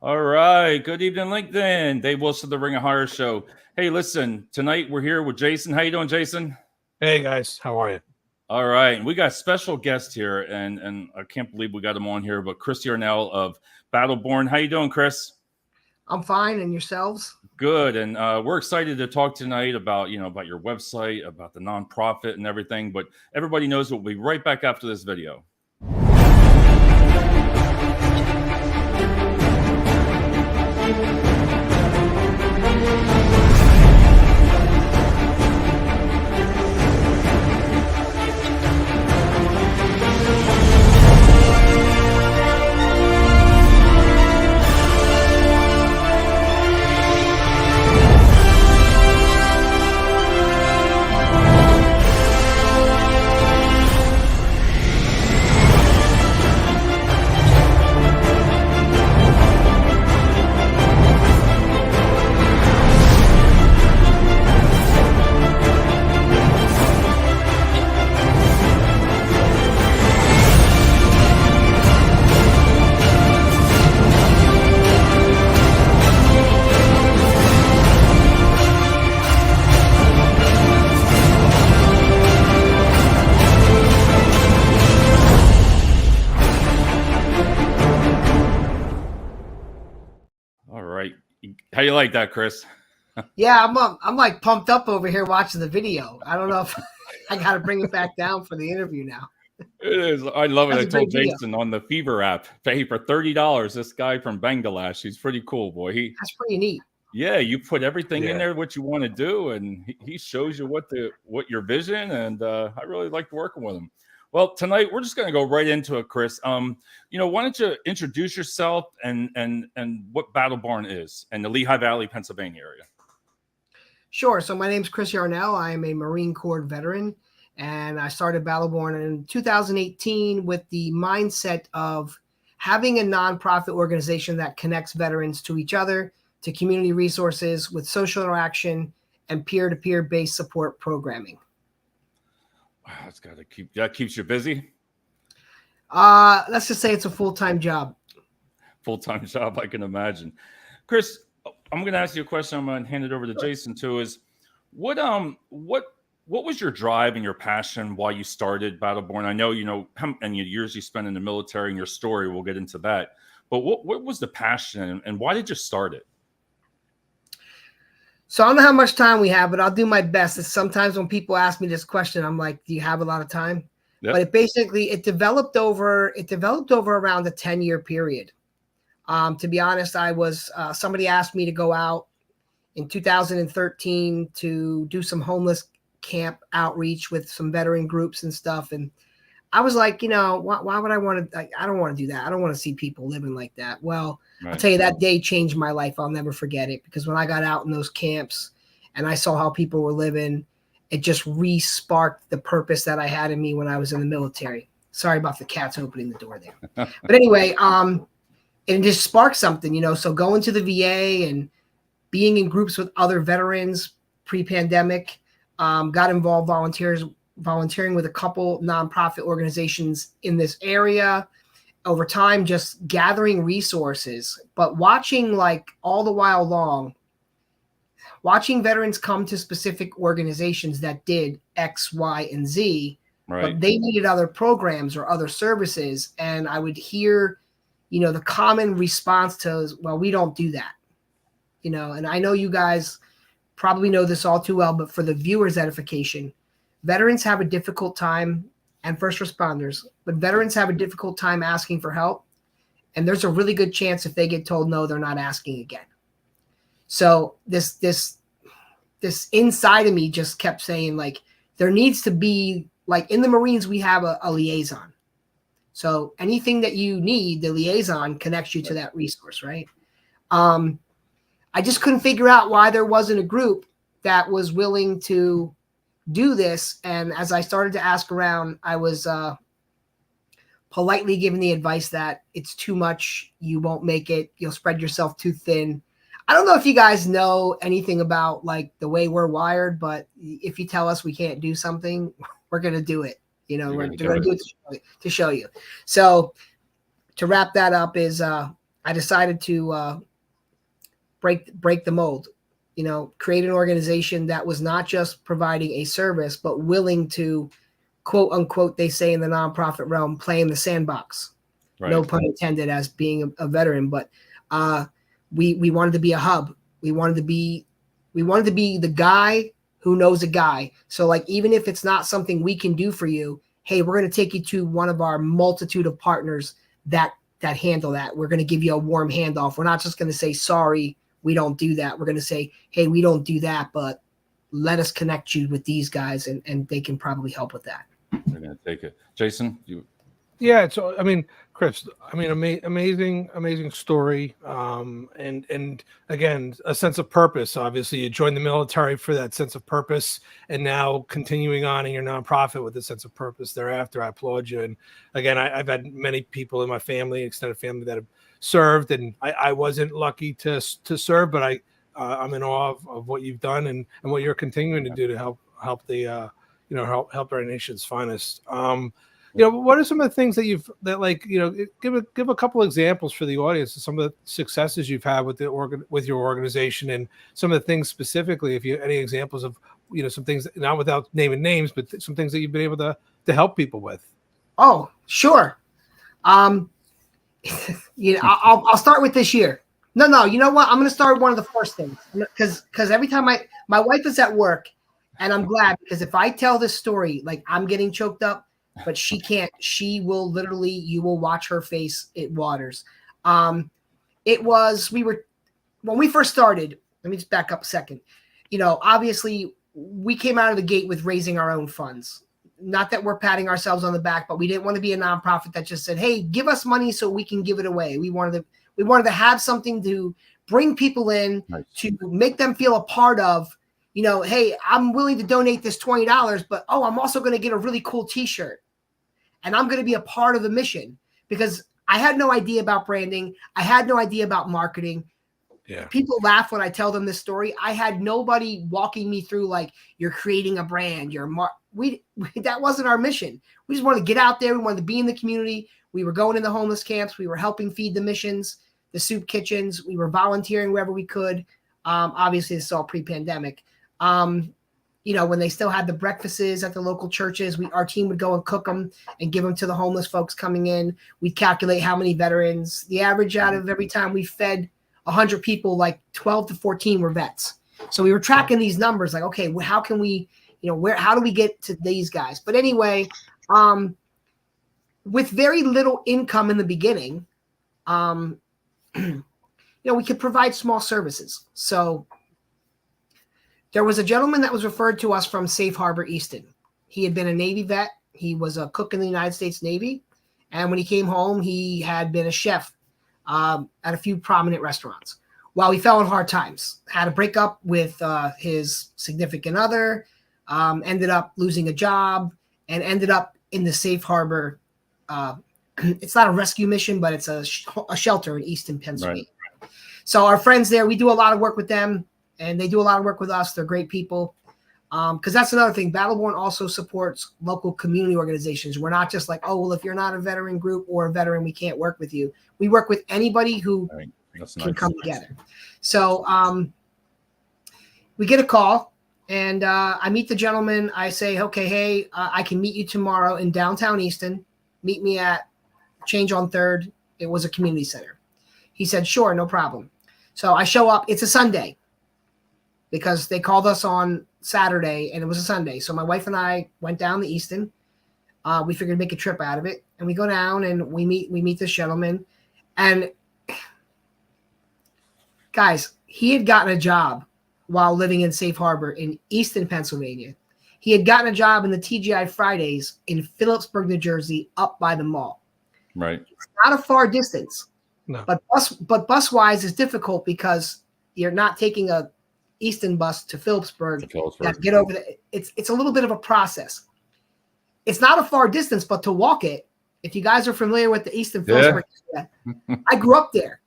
All right. Good evening, LinkedIn. Dave Wilson, the Ring of Hire Show. Hey, listen, tonight we're here with Jason. How you doing, Jason? Hey, guys. How are you? All right. And we got a special guest here, and I can't believe we got him on here, but Chris Yarnell of Battle Borne. How you doing, Chris? I'm fine. And yourselves? Good. And we're excited to talk tonight about, about your website, about the nonprofit and everything. But everybody knows we'll be right back after this video. How you like that, Chris? Yeah, I'm like pumped up over here watching the video. I don't know if I got to bring it back down for the interview now. It is. I love it. I told Jason on the Fever app, pay for $30. This guy from Bangladesh, he's pretty cool, boy. That's pretty neat. Yeah, you put everything in there what you want to do, and he shows you what your vision. And I really liked working with him. Well, tonight we're just going to go right into it, Chris. Why don't you introduce yourself and what Battle Borne is in the Lehigh Valley, Pennsylvania area? Sure. So my name's Chris Yarnell. I am a Marine Corps veteran, and I started Battle Borne in 2018 with the mindset of having a nonprofit organization that connects veterans to each other, to community resources with social interaction and peer-to-peer based support programming. Wow, that keeps you busy. Let's just say it's a full-time job. Full-time job, I can imagine. Chris, I'm going to ask you a question. I'm going to hand it over to Jason too. Is what was your drive and your passion while you started Battle Borne? I know how many years you spent in the military and your story. We'll get into that. But what was the passion and why did you start it? So I don't know how much time we have, but I'll do my best. It's sometimes when people ask me this question, I'm like, do you have a lot of time? Yep. But it developed over around a 10-year period. To be honest, I was somebody asked me to go out in 2013 to do some homeless camp outreach with some veteran groups and stuff. And I was like, why would I want to? I don't want to do that. I don't want to see people living like that. Well, right. I'll tell you, that day changed my life. I'll never forget it, because when I got out in those camps and I saw how people were living, it just re-sparked the purpose that I had in me when I was in the military. Sorry about the cats opening the door there. But anyway, it just sparked something, so going to the VA and being in groups with other veterans pre-pandemic, got involved volunteering with a couple nonprofit organizations in this area over time, just gathering resources, but watching all the while long, watching veterans come to specific organizations that did X, Y, and Z, right. But they needed other programs or other services. And I would hear, the common response to, well, we don't do that, and I know you guys probably know this all too well, but for the viewers' edification, veterans have a difficult time, and first responders, but veterans have a difficult time asking for help. And there's a really good chance if they get told no, they're not asking again. So this inside of me just kept saying, there needs to be, in the Marines, we have a liaison. So anything that you need, the liaison connects you to that resource, right? I just couldn't figure out why there wasn't a group that was willing to do this. And as I started to ask around, I was politely given the advice that it's too much, you won't make it, you'll spread yourself too thin. I don't know if you guys know anything about the way we're wired, but if you tell us we can't do something, we're going to do it. We're going to do it to show you. So to wrap that up is I decided to break the mold. Create an organization that was not just providing a service, but willing to, quote unquote, they say in the nonprofit realm, play in the sandbox. Right. No pun intended, as being a veteran, but we wanted to be a hub. We wanted to be the guy who knows a guy. So like, even if it's not something we can do for you, hey, we're going to take you to one of our multitude of partners that handle that. We're going to give you a warm handoff. We're not just going to say, sorry, we don't do that. We're going to say, hey, we don't do that, but let us connect you with these guys, and they can probably help with that. They're going to take it. Jason, you. Yeah, so Chris, amazing story, and again, a sense of purpose. Obviously, you joined the military for that sense of purpose, and now continuing on in your nonprofit with a sense of purpose thereafter. I applaud you. And again, I've had many people in my family, extended family, that have served, and I wasn't lucky to serve, but I'm in awe of what you've done and what you're continuing to do to help the help our nation's finest. What are some of the things that give a couple examples for the audience of some of the successes you've had with with your organization, and some of the things specifically, if you any examples of, some things, not without naming names, but some things that you've been able to help people with. Oh, sure. I'll start with this year. No, you know what? I'm going to start with one of the first things, because every time my wife is at work, and I'm glad, because if I tell this story, like, I'm getting choked up, but she can't. She will literally, you will watch her face, it waters. When we first started, let me just back up a second. Obviously we came out of the gate with raising our own funds. Not that we're patting ourselves on the back, but we didn't want to be a nonprofit that just said, hey, give us money so we can give it away. We wanted to have something to bring people in, nice, to make them feel a part of, hey, I'm willing to donate this $20, but I'm also going to get a really cool t-shirt. And I'm going to be a part of the mission, because I had no idea about branding. I had no idea about marketing. Yeah. People laugh when I tell them this story. I had nobody walking me through, like, you're creating a brand. That wasn't our mission. We just wanted to get out there. We wanted to be in the community. We were going in the homeless camps. We were helping feed the missions, the soup kitchens. We were volunteering wherever we could. Obviously, this is all pre-pandemic. When they still had the breakfasts at the local churches, our team would go and cook them and give them to the homeless folks coming in. We'd calculate how many veterans. The average out of every time we fed 100 people, like 12 to 14 were vets. So we were tracking these numbers, like, okay, how can we, how do we get to these guys? But anyway, with very little income in the beginning, we could provide small services. So there was a gentleman that was referred to us from Safe Harbor, Easton. He had been a Navy vet. He was a cook in the United States Navy. And when he came home, he had been a chef at a few prominent restaurants. While he fell in hard times, had a breakup with his significant other, ended up losing a job, and ended up in the Safe Harbor. It's not a rescue mission, but it's a shelter in Easton, Pennsylvania. Right. So our friends there, we do a lot of work with them, and they do a lot of work with us. They're great people. Because that's another thing. Battle Borne also supports local community organizations. We're not just like, oh, well, if you're not a veteran group or a veteran, we can't work with you. We work with anybody who can come together. So we get a call, and I meet the gentleman. I say, okay, hey, I can meet you tomorrow in downtown Easton. Meet me at Change on 3rd. It was a community center. He said, sure, no problem. So I show up. It's a Sunday, because they called us on Saturday and it was a Sunday. So my wife and I went down to Easton. We figured make a trip out of it, and we go down and we meet this gentleman. And guys, he had gotten a job while living in Safe Harbor in Easton, Pennsylvania. He had gotten a job in the TGI Fridays in Phillipsburg, New Jersey, up by the mall. Right. It's not a far distance. No. But bus wise is difficult, because you're not taking a Easton bus to Phillipsburg. Get over there. It's a little bit of a process. It's not a far distance, but to walk it, if you guys are familiar with the Easton Phillipsburg, I grew up there.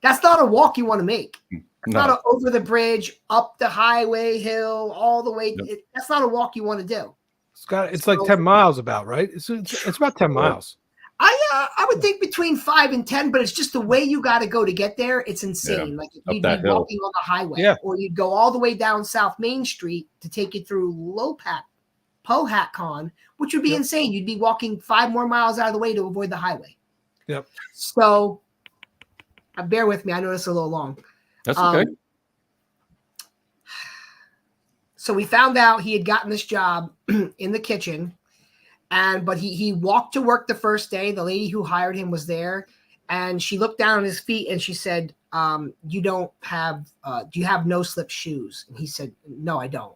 That's not a walk you want to make. It's not over the bridge, up the highway hill, all the way. Yep. That's not a walk you want to do. It's like 10 miles about, right? It's about 10 miles. I would think between 5 and 10, but it's just the way you got to go to get there. It's insane. Like you'd be walking on the highway, or you'd go all the way down South Main Street to take you through Pohatcon, which would be insane. You'd be walking 5 more miles out of the way to avoid the highway. Yep. So bear with me. I know this is a little long. That's okay. So we found out he had gotten this job in the kitchen. But he walked to work the first day. The lady who hired him was there, and she looked down at his feet and she said, do you have no slip shoes? And he said, no, I don't.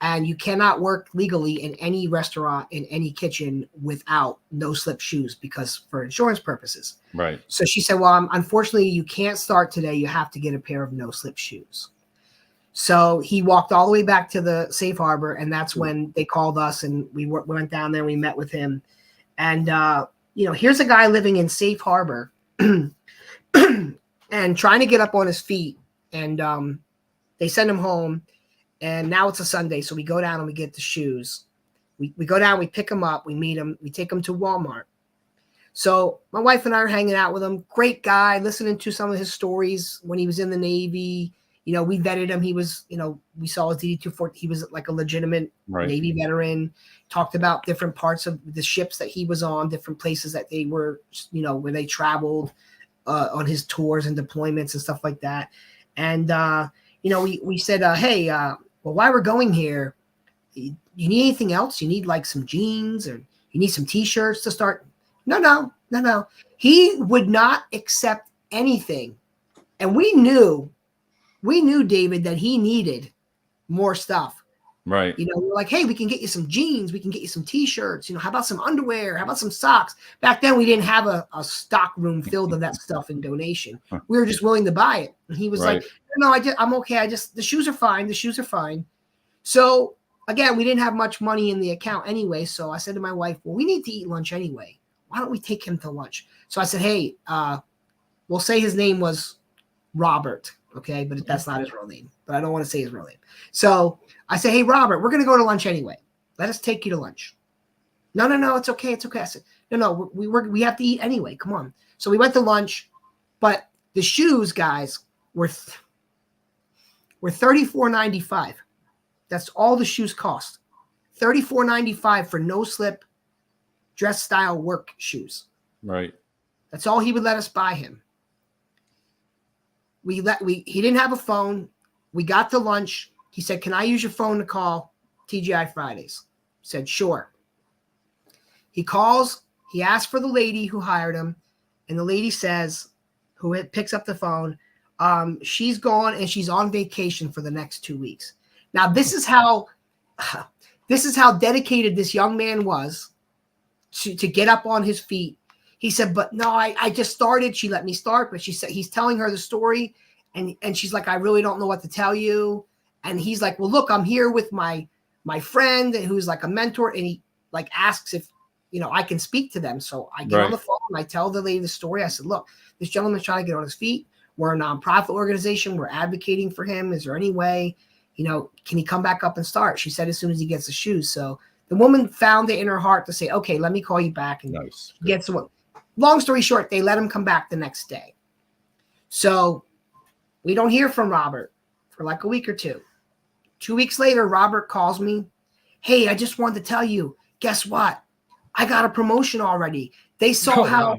And you cannot work legally in any restaurant, in any kitchen without no slip shoes because for insurance purposes. Right. So she said, well, unfortunately you can't start today. You have to get a pair of no slip shoes. So he walked all the way back to the safe harbor, and that's when they called us, and we went down there. We met with him, and here's a guy living in safe harbor, and trying to get up on his feet. And they send him home, and now it's a Sunday, so we go down and we get the shoes. We go down, we pick him up, we meet him, we take him to Walmart. So my wife and I are hanging out with him. Great guy, listening to some of his stories when he was in the Navy. We vetted him. He was, we saw his DD-240. He was like a legitimate Navy veteran. Talked about different parts of the ships that he was on, different places that they were, where they traveled on his tours and deployments and stuff like that. And, we said, hey, well, while we're going here, you need anything else? You need like some jeans or you need some T-shirts to start? No. He would not accept anything. And we knew, David, that he needed more stuff. Right. We're like, hey, we can get you some jeans. We can get you some T-shirts. How about some underwear? How about some socks? Back then, we didn't have a stock room filled of that stuff in donation. We were just willing to buy it. And he was like, no, I'm okay. The shoes are fine. The shoes are fine. So, again, we didn't have much money in the account anyway. So I said to my wife, well, we need to eat lunch anyway. Why don't we take him to lunch? So I said, hey, we'll say his name was Robert. Okay, but that's not his real name. But I don't want to say his real name. So I say, hey, Robert, we're going to go to lunch anyway. Let us take you to lunch. No, it's okay. It's okay. I said, no, we have to eat anyway. Come on. So we went to lunch, but the shoes, guys, were $34.95. That's all the shoes cost. $34.95 for no slip dress style work shoes. Right. That's all he would let us buy him. He didn't have a phone. We got to lunch. He said, can I use your phone to call TGI Fridays? Said, sure. He calls. He asks for the lady who hired him. And the lady says, picks up the phone, she's gone and she's on vacation for the next 2 weeks. Now, this is how dedicated this young man was to get up on his feet. He said, but no, I just started. She let me start, but she said he's telling her the story, and she's like, I really don't know what to tell you. And he's like, well, look, I'm here with my friend who's like a mentor, and he like asks if I can speak to them. So I get on the phone, and I tell the lady the story. I said, look, this gentleman's trying to get on his feet. We're a nonprofit organization. We're advocating for him. Is there any way, can he come back up and start? She said as soon as he gets the shoes. So the woman found it in her heart to say, okay, let me call you back and get someone. Long story short, they let him come back the next day. So we don't hear from Robert for like a week or two. 2 weeks later, Robert calls me. Hey, I just wanted to tell you, guess what? I got a promotion already. They saw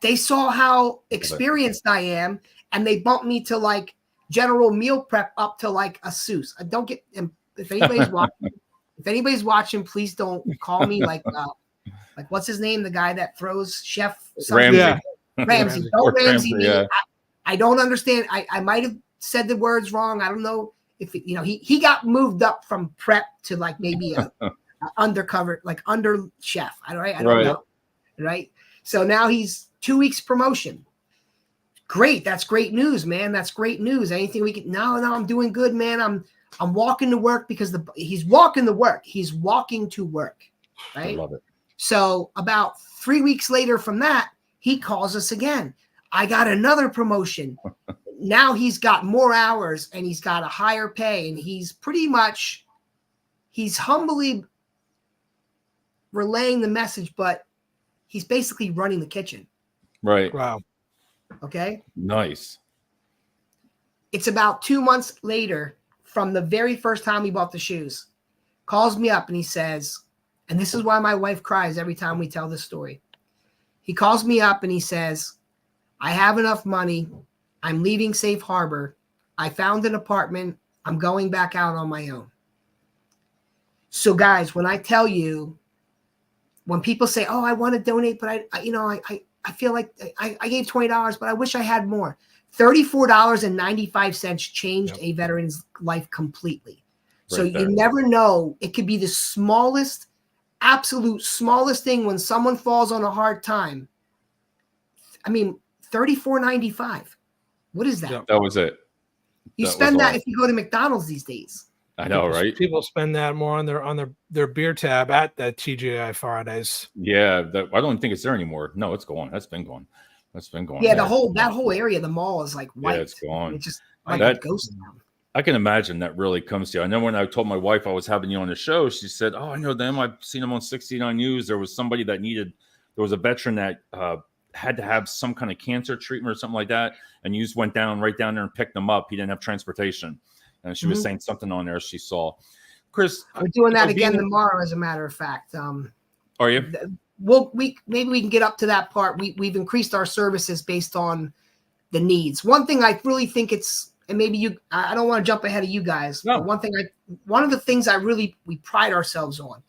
they saw how experienced I am, and they bumped me to like general meal prep up to like a Seuss. I don't get, if anybody's watching, please don't call me like what's his name? The guy that throws Chef Ramsey. Yeah. Ramsey. Don't Ramsey me. Yeah. I don't understand. I might have said the words wrong. I don't know if he got moved up from prep to like maybe a undercover, like under chef. I don't know. Right. So now he's 2 weeks promotion. Great. That's great news, man. That's great news. Anything we can. No, I'm doing good, man. I'm walking to work because he's walking to work. He's walking to work. Right. I love it. So about 3 weeks later from that, he calls us again. I got another promotion. Now he's got more hours and he's got a higher pay, and he's humbly relaying the message, but he's basically running the kitchen. Right. Wow. Okay. Nice. It's about 2 months later from the very first time we bought the shoes, calls me up and he says, and this is why my wife cries every time we tell this story. He calls me up and he says, I have enough money. I'm leaving Safe Harbor. I found an apartment. I'm going back out on my own. So guys, when I tell you, when people say, oh, I want to donate, but I feel like I gave $20, but I wish I had more. $34.95 changed a veteran's life completely. So you never know. It could be the smallest, absolute smallest thing when someone falls on a hard time. I mean, $34.95. What is that? That was it. You spend that if you go to McDonald's these days. I know, right? People spend that more on their beer tab at that TGI Fridays. Yeah, I don't think it's there anymore. No, it's gone. That's been gone. Yeah, that whole area, the mall is like white. Yeah, it's gone. It's just like a ghost town. I can imagine that really comes to you. I know when I told my wife I was having you on the show, she said, "Oh, I know them. I've seen them on 69 News. There was somebody that there was a veteran that had to have some kind of cancer treatment or something like that, and you just went right down there and picked them up. He didn't have transportation." And she was saying something on there she saw. Chris, we're doing that again tomorrow, as a matter of fact. Are you? Maybe we can get up to that part. We've increased our services based on the needs. One thing I really think and maybe I don't want to jump ahead of you guys. No. But one of the things we pride ourselves on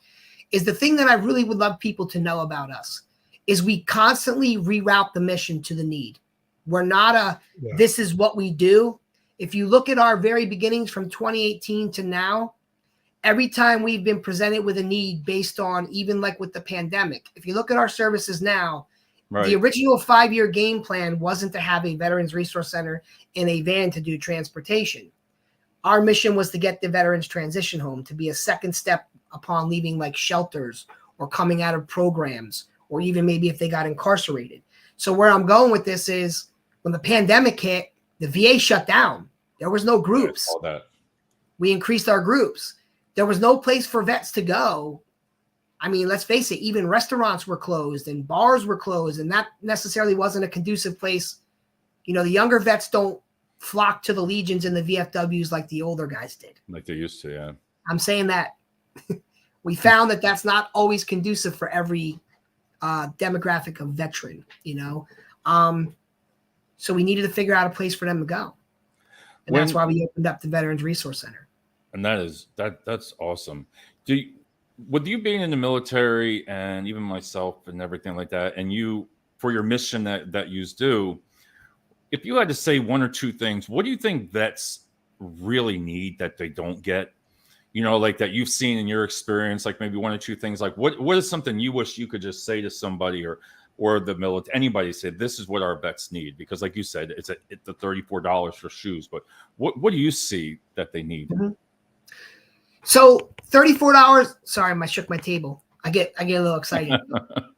is the thing that I really would love people to know about us is we constantly reroute the mission to the need. We're not this is what we do. If you look at our very beginnings from 2018 to now, every time we've been presented with a need based on, even like with the pandemic, if you look at our services now, the original 5-year game plan wasn't to have a Veterans Resource Center in a van to do transportation. Our mission was to get the veterans transition home, to be a second step upon leaving like shelters or coming out of programs, or even maybe if they got incarcerated. So where I'm going with this is when the pandemic hit, the VA shut down. There was no groups. All that. We increased our groups. There was no place for vets to go. I mean, let's face it, even restaurants were closed and bars were closed, and that necessarily wasn't a conducive place. You know, the younger vets don't flock to the Legions and the VFWs like the older guys did. Like they used to, yeah. I'm saying that we found that that's not always conducive for every demographic of veteran, you know. So we needed to figure out a place for them to go. And that's why we opened up the Veterans Resource Center. And that's awesome. With you being in the military and even myself and everything like that, and you, for your mission that you do, if you had to say one or two things, what do you think vets really need that they don't get? You know, like that you've seen in your experience, like maybe one or two things, like what is something you wish you could just say to somebody or the military, anybody, say, this is what our vets need? Because like you said, it's the $34 for shoes, but what do you see that they need? Mm-hmm. So $34, sorry, I shook my table. I get a little excited.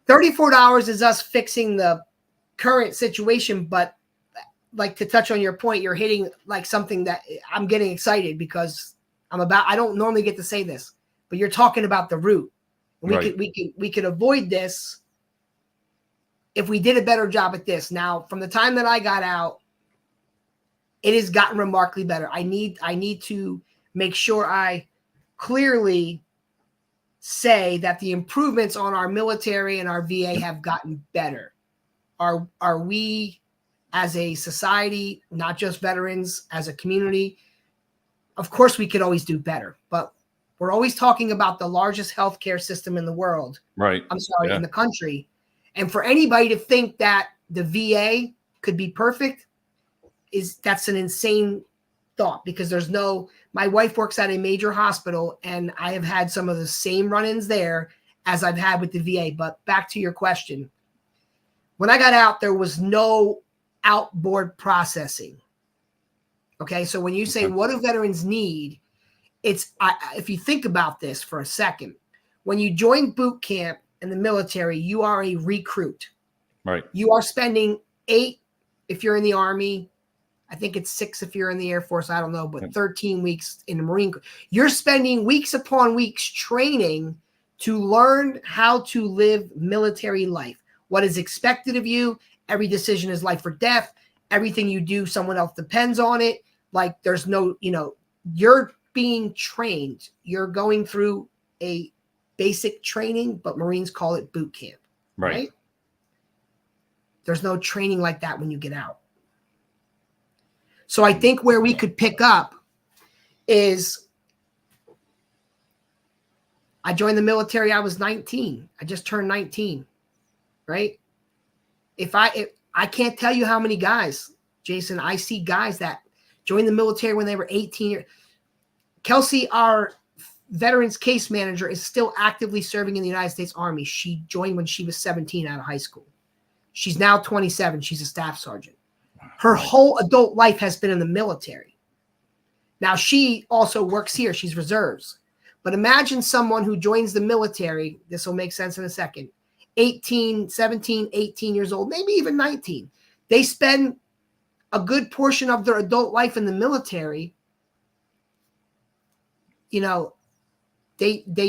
$34 is us fixing the current situation, but like to touch on your point, you're hitting like something that I'm getting excited because I don't normally get to say this, but you're talking about the root. We could avoid this if we did a better job at this. Now, from the time that I got out, it has gotten remarkably better. I need to make sure I clearly say that the improvements on our military and our VA have gotten better. Are we as a society, not just veterans, as a community? Of course, we could always do better, but we're always talking about the largest healthcare system in the world. Right. I'm sorry, in the country. And for anybody to think that the VA could be perfect that's an insane thought, because my wife works at a major hospital and I have had some of the same run-ins there as I've had with the VA. But back to your question. When I got out, there was no outboard processing. Okay. So when you say, what do veterans need? If you think about this for a second, when you join boot camp in the military, you are a recruit. Right. You are spending 8 if you're in the Army. I think it's 6 if you're in the Air Force. I don't know, but 13 weeks in the Marine Corps. You're spending weeks upon weeks training to learn how to live military life. what is expected of you. Every decision is life or death. Everything you do, someone else depends on it. Like there's no, you're being trained. You're going through a basic training, but Marines call it boot camp, right? There's no training like that when you get out. So I think where we could pick up is I joined the military. I was 19. I just turned 19, right? If I can't tell you how many guys, Jason, I see guys that joined the military when they were 18 years. Kelsey, our veterans case manager, is still actively serving in the United States Army. She joined when she was 17 out of high school. She's now 27. She's a staff sergeant. Her whole adult life has been in the military. Now, she also works here. She's reserves. But imagine someone who joins the military. This will make sense in a second. 18, 17, 18 years old, maybe even 19. They spend a good portion of their adult life in the military. They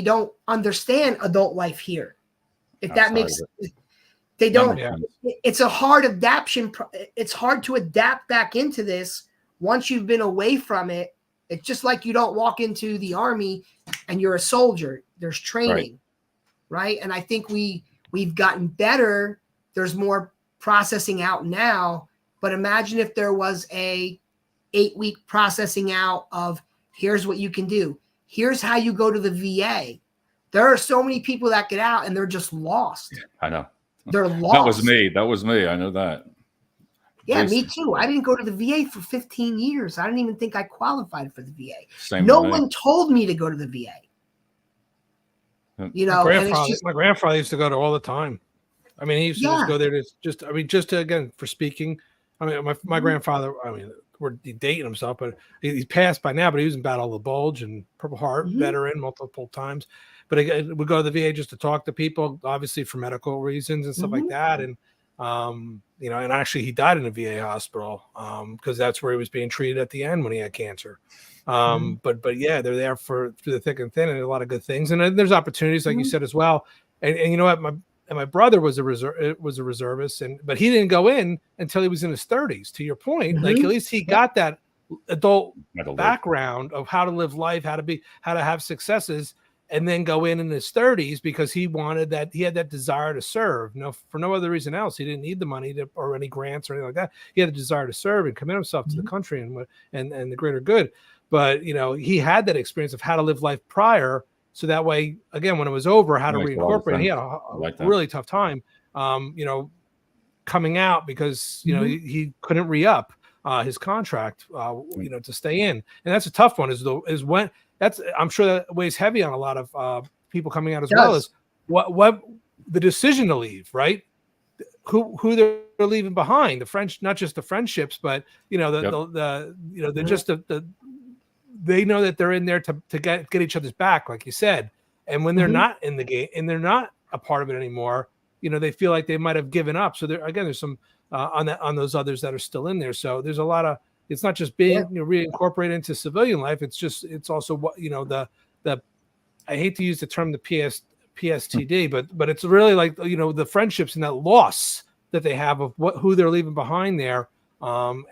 don't understand adult life here. If that makes sense. They don't. It's a hard adaptation. It's hard to adapt back into this once you've been away from it. It's just like you don't walk into the Army and you're a soldier. There's training, right? And I think we've gotten better. There's more processing out now. But imagine if there was a 8-week processing out of here's what you can do. Here's how you go to the VA. There are so many people that get out and they're just lost. I know. They're lost. That was me. I know that. Yeah, me too. I didn't go to the VA for 15 years. I didn't even think I qualified for the VA. No one told me to go to the VA. My grandfather used to go there all the time. I mean, he used to just go there to again, for speaking. I mean, my grandfather, we're dating himself, but he's passed by now, but he was in Battle of the Bulge and Purple Heart veteran multiple times. But again, we go to the VA just to talk to people, obviously for medical reasons and stuff like that. And, and actually he died in a VA hospital because that's where he was being treated at the end when he had cancer. But yeah, they're there through the thick and thin and a lot of good things. And there's opportunities, like you said, as well. And you know what, my brother was a reservist, but he didn't go in until he was in his 30s. To your point, like at least he got that adult background of how to live life, how to have successes, and then go in his 30s because he wanted that. He had that desire to serve. For no other reason else. He didn't need the money or any grants or anything like that. He had the desire to serve and commit himself to the country and the greater good. But he had that experience of how to live life prior. So that way, again, when it was over, how to reincorporate. He had a really tough time, coming out because, he couldn't re-up his contract, to stay in. And that's a tough one I'm sure that weighs heavy on a lot of people coming out as well as what the decision to leave, right? Who they're leaving behind, not just the friendships, but, they're just they know that they're in there to get each other's back, like you said. And when they're not in the game and they're not a part of it anymore, they feel like they might have given up. So there's some on those others that are still in there. So there's a lot of, it's not just being reincorporated into civilian life. It's also what, the I hate to use the term, the PSTD, but it's really like, the friendships and that loss that they have of who they're leaving behind there. And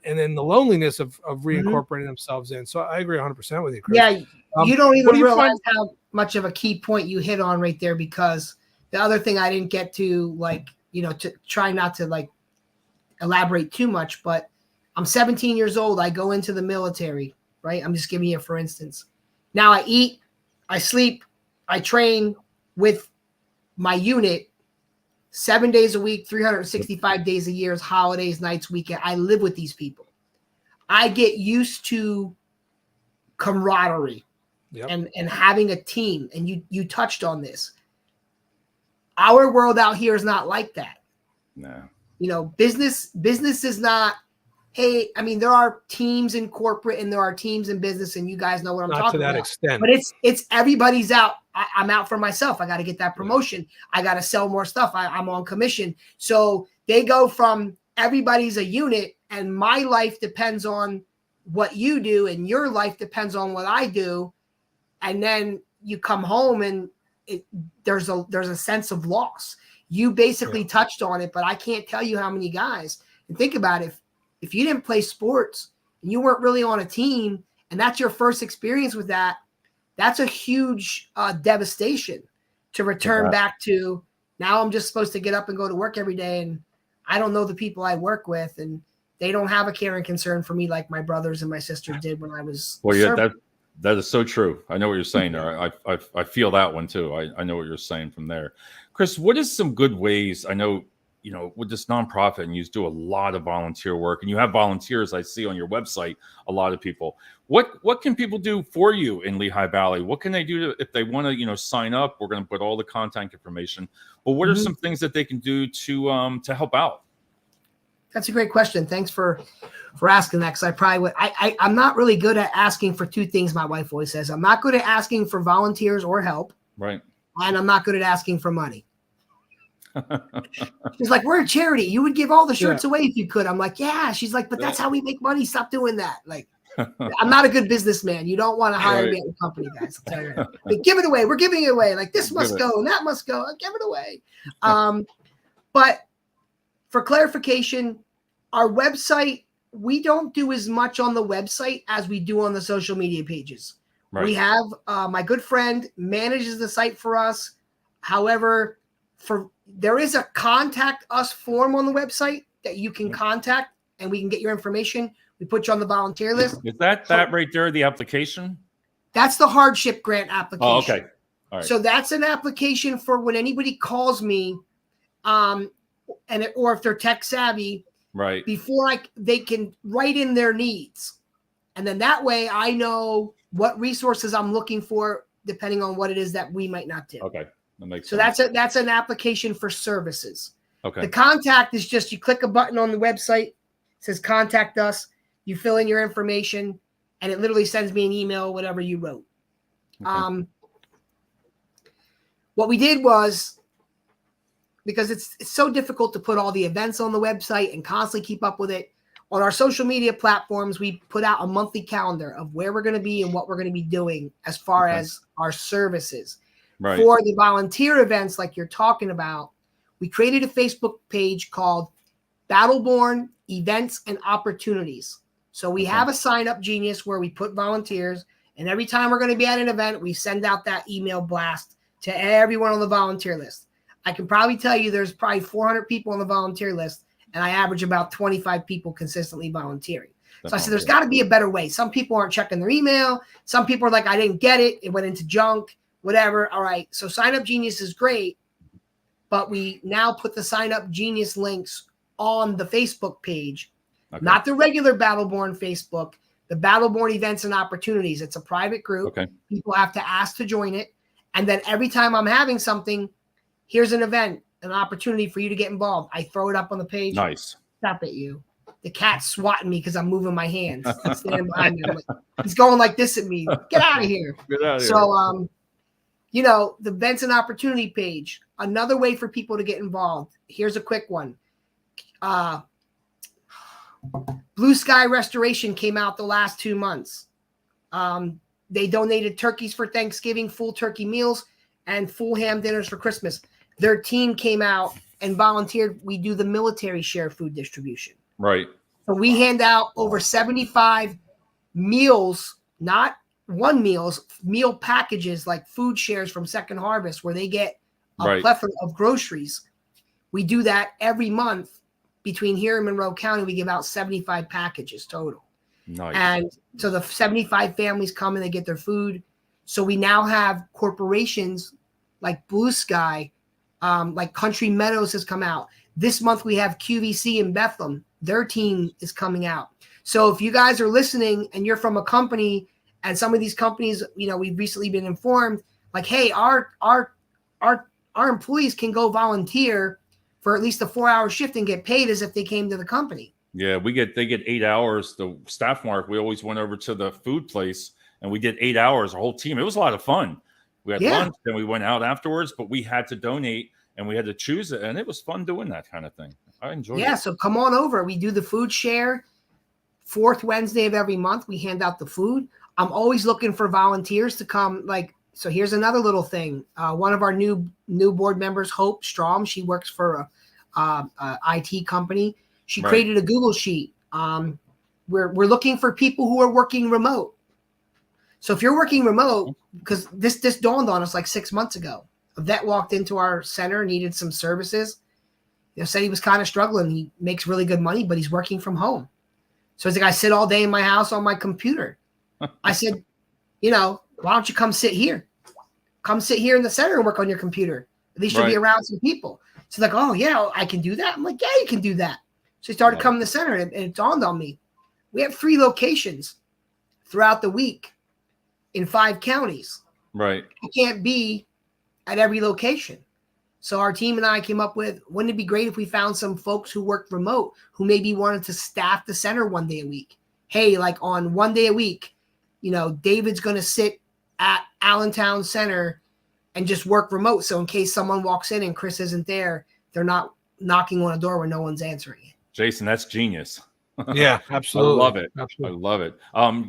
then the loneliness of reincorporating themselves in. So I agree 100% with you, Chris. Yeah, you don't even realize how much of a key point you hit on right there, because the other thing I didn't get to, to try not to elaborate too much, but I'm 17 years old. I go into the military, right? I'm just giving you for instance. Now I eat, I sleep, I train with my unit 7 days a week, 365 days a year, holidays, nights, weekend. I live with these people. I get used to camaraderie and having a team. And you touched on this. Our world out here is not like that. No. Business is not, hey, there are teams in corporate and there are teams in business, and you guys know what I'm talking about. Not to that extent. But it's everybody's out. I'm out for myself. I got to get that promotion. I got to sell more stuff. I'm on commission. So they go from everybody's a unit, and my life depends on what you do, and your life depends on what I do. And then you come home and there's a sense of loss. You basically touched on it, but I can't tell you how many guys. And think about it. If you didn't play sports and you weren't really on a team, and that's your first experience with that, that's a huge devastation to return back to. Now I'm just supposed to get up and go to work every day, and I don't know the people I work with, and they don't have a care and concern for me like my brothers and my sister did when I was. Well, yeah, that is so true. I know what you're saying there. I feel that one too. I know what you're saying from there. Chris, what is some good ways? I know, you know, with this nonprofit, and you do a lot of volunteer work, and you have volunteers. I see on your website a lot of people. What can people do for you in Lehigh Valley? What can they do if they want to, you know, sign up? We're going to put all the contact information. But what are some things that they can do to help out? That's a great question. Thanks for asking that, because I probably would. I'm not really good at asking for two things. My wife always says I'm not good at asking for volunteers or help. Right. And I'm not good at asking for money. She's like, we're a charity. You would give all the shirts away if you could. I'm like, yeah. She's like, but that's how we make money. Stop doing that. Like, I'm not a good businessman. You don't want to hire me at the company, guys. I'll tell you that. Like, give it away. We're giving it away. Like, this must go and that must go. Give it away. But for clarification, our website, we don't do as much on the website as we do on the social media pages. Right. We have my good friend manages the site for us. However, there is a contact us form on the website that you can contact, and we can get your information. We put you on the volunteer list. Is that right there, the application? That's the hardship grant application. Oh, okay. All right. So that's an application for when anybody calls me, or if they're tech savvy, right, before they can write in their needs. And then that way I know what resources I'm looking for, depending on what it is that we might not do. Okay. That makes so sense. That's an application for services. Okay. The contact is just, you click a button on the website, it says contact us, you fill in your information, and it literally sends me an email, whatever you wrote. Okay. What we did was, because it's so difficult to put all the events on the website and constantly keep up with it, on our social media platforms, we put out a monthly calendar of where we're going to be and what we're going to be doing as far as our services. Right. For the volunteer events like you're talking about, we created a Facebook page called Battle Borne Events and Opportunities. So we have a sign up genius where we put volunteers, and every time we're going to be at an event, we send out that email blast to everyone on the volunteer list. I can probably tell you there's probably 400 people on the volunteer list, and I average about 25 people consistently volunteering. So I said, there's got to be a better way. Some people aren't checking their email. Some people are like, I didn't get it. It went into junk, whatever. All right. So Sign Up Genius is great, but we now put the Sign Up Genius links on the Facebook page, not the regular Battle Borne Facebook, the Battle Borne Events and Opportunities. It's a private group. Okay. People have to ask to join it. And then every time I'm having something, here's an event, an opportunity for you to get involved. I throw it up on the page. Nice. Stop at you. The cat's swatting me because I'm moving my hands. Standing behind me. He's going like this at me. Get out of here. Get out of here. So, you know, the events and opportunity page, another way for people to get involved. Here's a quick one. Blue Sky Restoration came out the last 2 months. They donated turkeys for Thanksgiving, full turkey meals, and full ham dinners for Christmas. Their team came out and volunteered. We do the military share food distribution. Right. So we hand out over 75 meals, not one meals, meal packages like food shares from Second Harvest, where they get a plethora of groceries. We do that every month. Between here and Monroe County, we give out 75 packages total. Nice. And so the 75 families come and they get their food. So we now have corporations like Blue Sky, like Country Meadows has come out. This month we have QVC in Bethlehem. Their team is coming out. So if you guys are listening and you're from a company, and some of these companies, you know, we've recently been informed, like, hey, our employees can go volunteer for at least a 4-hour shift and get paid as if they came to the company. Yeah, they get 8 hours. The staff mark, we always went over to the food place and we did 8 hours, a whole team. It was a lot of fun. We had lunch and we went out afterwards, but we had to donate and we had to choose it. And it was fun doing that kind of thing. I enjoyed it. Yeah, so come on over. We do the food share. 4th Wednesday of every month, we hand out the food. I'm always looking for volunteers to come. Like So here's another little thing. One of our new board members, Hope Strom, she works for a IT company. She created a Google sheet. We're looking for people who are working remote. So if you're working remote, because this dawned on us like 6 months ago. A vet walked into our center, needed some services. Said he was kind of struggling. He makes really good money, but he's working from home. So he's like, I sit all day in my house on my computer. I said, why don't you come sit here? Come sit here in the center and work on your computer. At least you'll be around some people. So like, oh, yeah, I can do that. I'm like, yeah, you can do that. So he started coming to the center, and it dawned on me. We have 3 locations throughout the week in 5 counties. Right. You can't be at every location. So our team and I came up with, wouldn't it be great if we found some folks who worked remote who maybe wanted to staff the center 1 day a week? Hey, like on 1 day a week, David's going to sit at Allentown Center and just work remote. So in case someone walks in and Chris isn't there, they're not knocking on a door where no one's answering it. Jason, that's genius. Yeah, absolutely. I love it. Absolutely. I love it.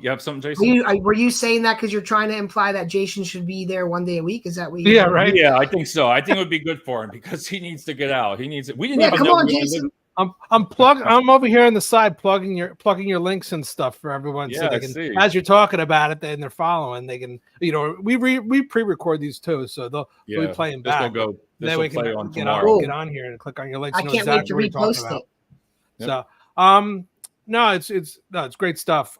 You have something, Jason? Were you saying that because you're trying to imply that Jason should be there 1 day a week? Is that what you? Yeah, right. Yeah, I think so. I think it would be good for him because he needs to get out. He needs it. We didn't even come know. on, Jason. I'm over here on the side plugging your links and stuff for everyone, so they can, as you're talking about it, and they're following, they can, we pre-record these too, so they'll be playing back. Then we can get on here and click on your links. I can't wait to repost it. Yep. So, no, it's great stuff.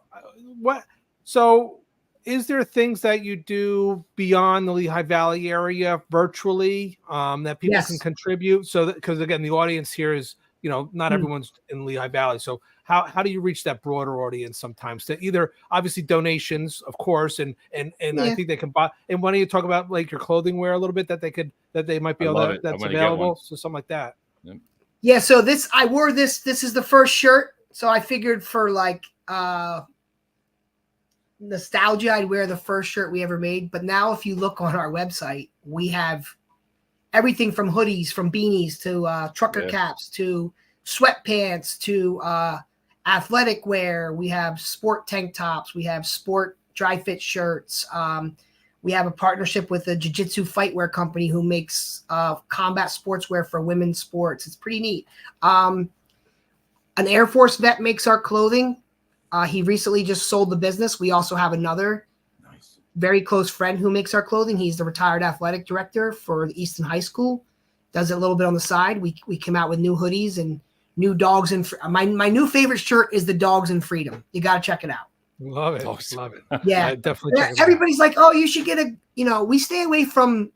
So is there things that you do beyond the Lehigh Valley area virtually that people can contribute? So because again, the audience here is, not everyone's in Lehigh Valley. So how do you reach that broader audience sometimes to either obviously donations, of course, and I think they can buy. And why don't you talk about like your clothing wear a little bit that they might be able to, that's available. So something like that. Yep. Yeah. So I wore this. This is the first shirt. So I figured for like nostalgia, I'd wear the first shirt we ever made. But now if you look on our website, we have everything from hoodies, from beanies to trucker caps to sweatpants to athletic wear. We have sport tank tops. We have sport dry fit shirts. We have a partnership with a jiu-jitsu fightwear company who makes combat sportswear for women's sports. It's pretty neat. An Air Force vet makes our clothing. He recently just sold the business. We also have another very close friend who makes our clothing. He's the retired athletic director for Easton High School. Does it a little bit on the side. We came out with new hoodies and new dogs. And my new favorite shirt is the Dogs in Freedom. You got to check it out. Love it. Love it. Yeah. Definitely. Everybody's like, oh, you should get we stay away from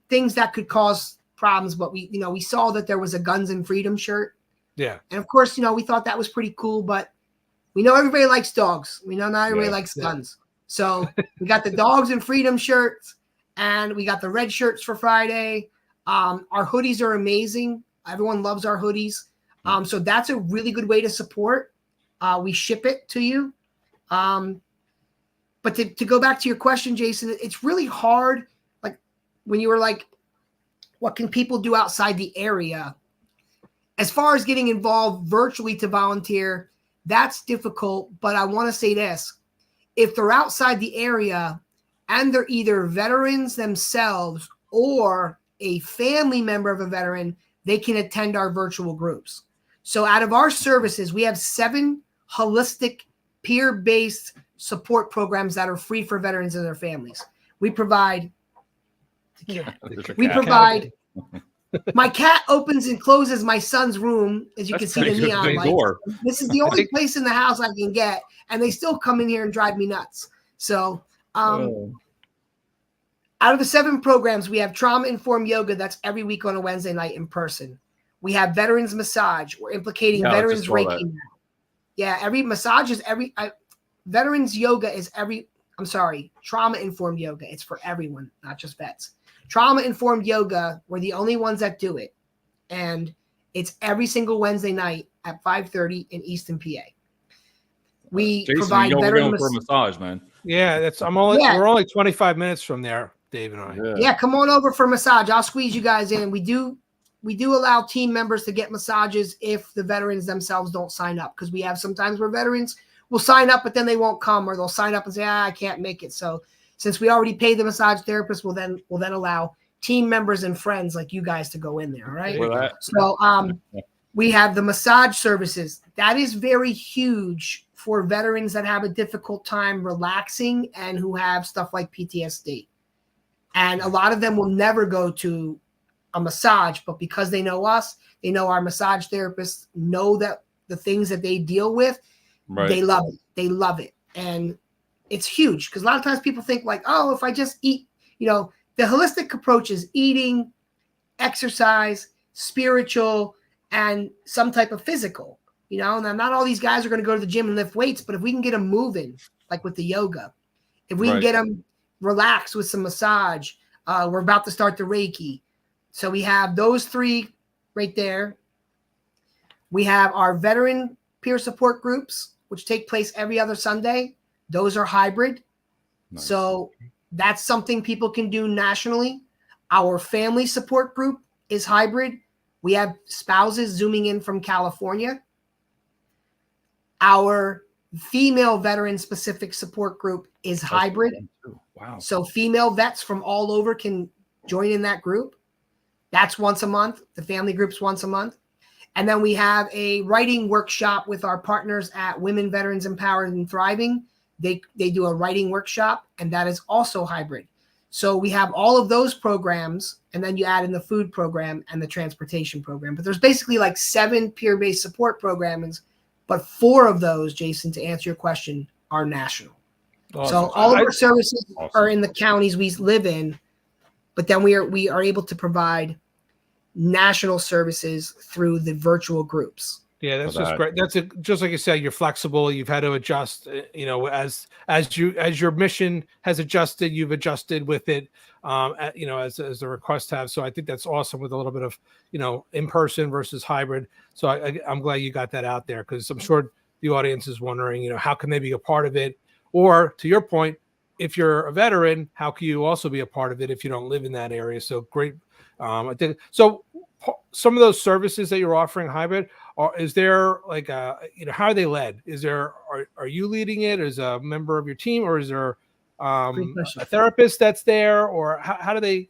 things that could cause problems. But we saw that there was a Guns and Freedom shirt. Yeah. And of course, we thought that was pretty cool, but we know everybody likes dogs. We know not everybody likes guns. So we got the Dogs and Freedom shirts and we got the red shirts for Friday. Our hoodies are amazing. Everyone loves our hoodies. So that's a really good way to support. We ship it to you. But to go back to your question, Jason, it's really hard. Like when you were like, what can people do outside the area? As far as getting involved virtually to volunteer, that's difficult. But I want to say this. If they're outside the area and they're either veterans themselves or a family member of a veteran, they can attend our virtual groups. So out of our services, we have 7 holistic peer-based support programs that are free for veterans and their families. We provide my cat opens and closes my son's room, as you can see the neon lights. This is the only place in the house I can get, and they still come in here and drive me nuts. So out of the 7 programs, we have trauma-informed yoga. That's every week on a Wednesday night in person. We have veterans massage. We're implicating veterans Reiki now. Yeah, every massage is veterans yoga is trauma-informed yoga. It's for everyone, not just vets. Trauma-informed yoga, we're the only ones that do it. And it's every single Wednesday night at 5:30 in Easton, PA. We provide veteran for a massage, man. Yeah, we're only 25 minutes from there, Dave and I. Yeah, come on over for massage. I'll squeeze you guys in. We do allow team members to get massages if the veterans themselves don't sign up, because we have sometimes where veterans will sign up, but then they won't come, or they'll sign up and say, I can't make it. So since we already paid the massage therapist, we'll then allow team members and friends like you guys to go in there. All right. So we have the massage services. That is very huge for veterans that have a difficult time relaxing and who have stuff like PTSD. And a lot of them will never go to a massage, but because they know us, they know our massage therapists, know that the things that they deal with, they love it. They love it. And it's huge because a lot of times people think like, oh, if I just eat, the holistic approach is eating, exercise, spiritual, and some type of physical, and not all these guys are going to go to the gym and lift weights, but if we can get them moving, like with the yoga, if we can get them relaxed with some massage, we're about to start the Reiki. So we have those three right there. We have our veteran peer support groups, which take place every other Sunday. Those are hybrid. Nice. So that's something people can do nationally. Our family support group is hybrid. We have spouses zooming in from California. Our female veteran specific support group is hybrid. Wow. So female vets from all over can join in that group. That's once a month. The family group's once a month. And then we have a writing workshop with our partners at Women Veterans Empowered and Thriving. They do a writing workshop, and that is also hybrid. So we have all of those programs, and then you add in the food program and the transportation program. But there's basically like 7 peer-based support programs, but 4 of those, Jason, to answer your question, are national. Awesome. So all of our services are in the counties we live in, but then we are able to provide national services through the virtual groups. Yeah, that's just great. That's just like you said, you're flexible. You've had to adjust, as your mission has adjusted, you've adjusted with it, as the requests have. So I think that's awesome with a little bit of, in person versus hybrid. So I'm glad you got that out there, because I'm sure the audience is wondering, how can they be a part of it? Or to your point, if you're a veteran, how can you also be a part of it if you don't live in that area? So great. I think so. Some of those services that you're offering hybrid, is there like how are they led? Are you leading it as a member of your team, or is there a therapist that's there, or how do they,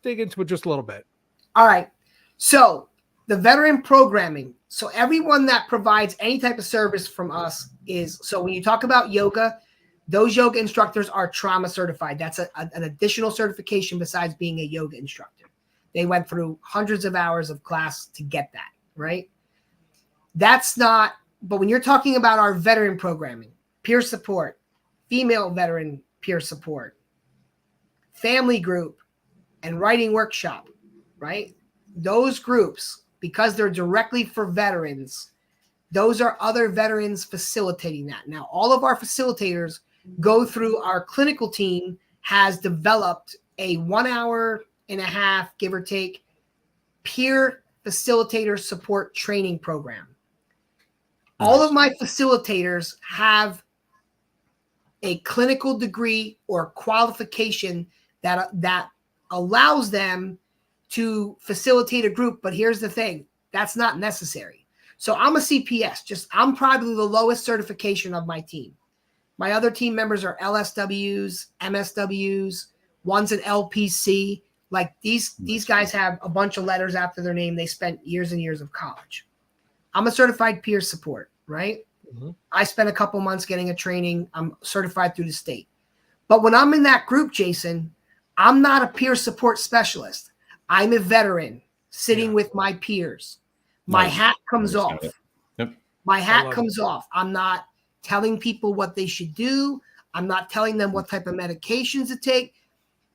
dig into it just a little bit? All right. So the veteran programming. So everyone that provides any type of service from us so when you talk about yoga, those yoga instructors are trauma certified. That's an additional certification besides being a yoga instructor. They went through hundreds of hours of class to get that, right? But when you're talking about our veteran programming, peer support, female veteran peer support, family group, and writing workshop, right? Those groups, because they're directly for veterans, those are other veterans facilitating that. Now, all of our facilitators go through our clinical team has developed a 1 hour and a half, give or take, peer facilitator support training program. Nice. All of my facilitators have a clinical degree or qualification that allows them to facilitate a group. But here's the thing, that's not necessary. So I'm a CPS, I'm probably the lowest certification of my team. My other team members are LSWs, MSWs, one's an LPC. Like these guys have a bunch of letters after their name. They spent years and years of college. I'm a certified peer support, right? Mm-hmm. I spent a couple months getting a training. I'm certified through the state. But when I'm in that group, Jason, I'm not a peer support specialist. I'm a veteran sitting with my peers. My hat comes off. Yep. My hat comes off. I'm not telling people what they should do. I'm not telling them what type of medications to take.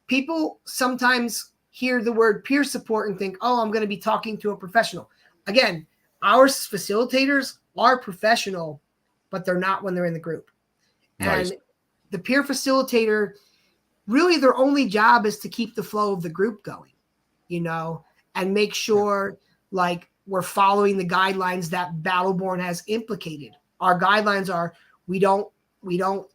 People sometimes hear the word peer support and think, oh, I'm going to be talking to a professional. Again, our facilitators are professional, but they're not when they're in the group. Nice. And the peer facilitator, really their only job is to keep the flow of the group going, and make sure like we're following the guidelines that Battle Borne has implicated. Our guidelines are we don't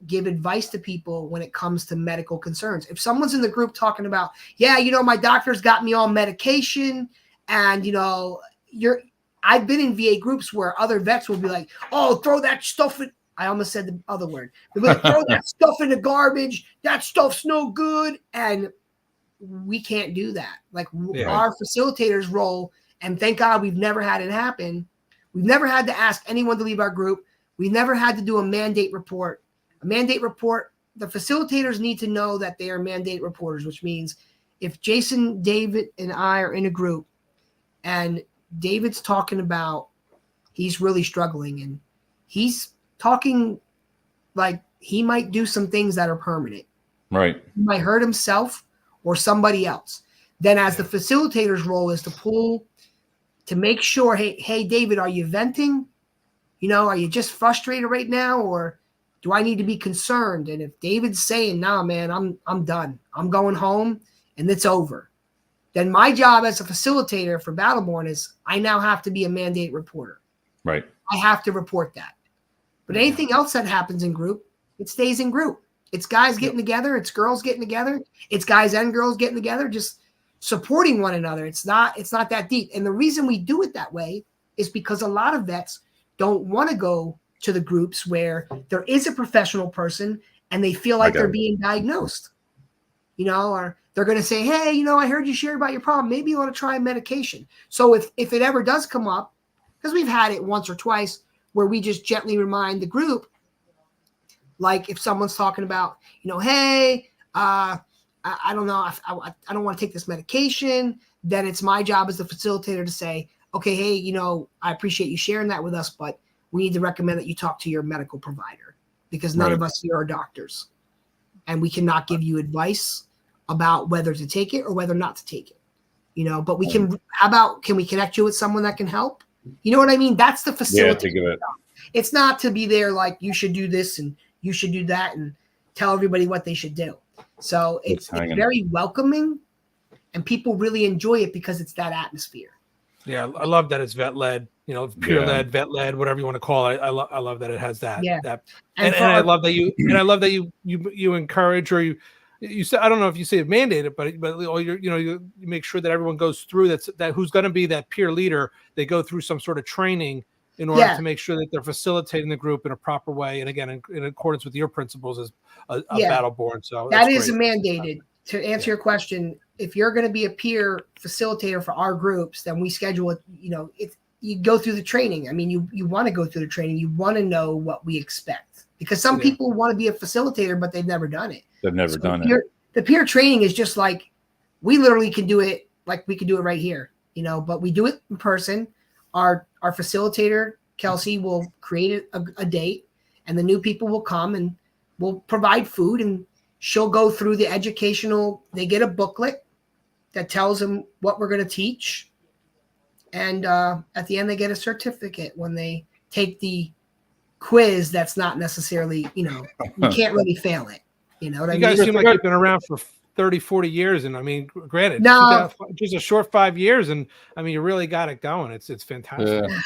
give advice to people when it comes to medical concerns. If someone's in the group talking about, my doctor's got me on medication, and I've been in VA groups where other vets will be like, oh, throw that stuff I almost said the other word. They'll be like, throw that stuff in the garbage. That stuff's no good. And we can't do that. Like our facilitator's role, and thank God we've never had it happen. We've never had to ask anyone to leave our group. We've never had to do a mandate report. A mandate report, the facilitators need to know that they are mandate reporters, which means if Jason, David, and I are in a group and David's talking about he's really struggling and he's talking like he might do some things that are permanent. Right. He might hurt himself or somebody else. Then as the facilitator's role is to make sure, hey, David, are you venting? You know, are you just frustrated right now? Or do I need to be concerned? And if David's saying, nah, man, I'm done. I'm going home and it's over. Then my job as a facilitator for Battle Borne is I now have to be a mandate reporter. Right. I have to report that. But anything else that happens in group, it stays in group. It's guys getting together. It's girls getting together. It's guys and girls getting together, just supporting one another. It's not that deep. And the reason we do it that way is because a lot of vets don't want to go to the groups where there is a professional person and they feel like they're being diagnosed, you know, or they're going to say, hey, you know, I heard you share about your problem. Maybe you want to try medication. So if it ever does come up, because we've had it once or twice where we just gently remind the group, like if someone's talking about, you know, hey, I don't know, I don't want to take this medication, then it's my job as the facilitator to say, okay, hey, you know, I appreciate you sharing that with us, but we need to recommend that you talk to your medical provider because none of us here are doctors and we cannot give you advice about whether to take it or whether not to take it, you know, but we can, can we connect you with someone that can help? You know what I mean? That's the facility. It's not to be there like you should do this and you should do that and tell everybody what they should do. So it's very welcoming and people really enjoy it because it's that atmosphere. Yeah, I love that it's vet led, you know, peer led, vet led, whatever you want to call it. I love that it has that. Yeah. And I love that you encourage, or you say, I don't know if you say it mandated, but you make sure that everyone goes through that who's going to be that peer leader. They go through some sort of training in order to make sure that they're facilitating the group in a proper way. And again, in accordance with your principles as a Battle Borne. So that is mandated. To answer your question, if you're going to be a peer facilitator for our groups, then we schedule it, you know, you go through the training. I mean, you want to go through the training. You want to know what we expect because some people want to be a facilitator, but they've never done it. They've never done it. The peer training is just like, we literally can do it like we could do it right here, you know, but we do it in person. Our facilitator, Kelsey, will create a date and the new people will come and we'll provide food and she'll go through the educational. They get a booklet that tells them what we're going to teach. And at the end, they get a certificate when they take the quiz. That's not necessarily, you know, you can't really fail it. You know what I mean? You guys seem like you've been around for 30, 40 years. And I mean, granted, just a short 5 years. And I mean, you really got it going. It's fantastic. Yeah.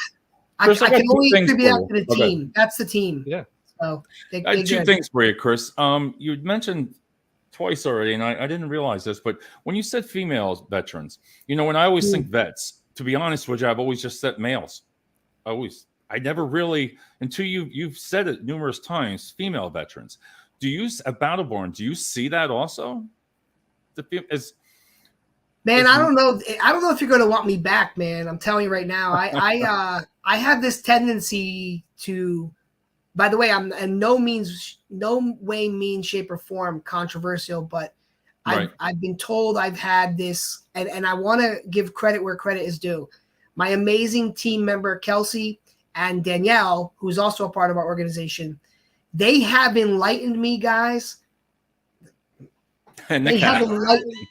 I can only attribute that to the team. Okay. That's the team. Yeah. So I have two things for you, Chris. You mentioned twice already, and I didn't realize this, but when you said female veterans, you know, when I always think vets, to be honest with you, I've always just said males. I never really, until you've said it numerous times, female veterans. Do you, at Battle Borne, do you see that also? Man, I don't know. I don't know if you're going to want me back, man. I'm telling you right now. I have this tendency to. By the way, I'm in no way, mean, shape, or form controversial, but I've been told I've had this, and I want to give credit where credit is due. My amazing team member, Kelsey and Danielle, who's also a part of our organization, they have enlightened me, guys. And they have enlightened me.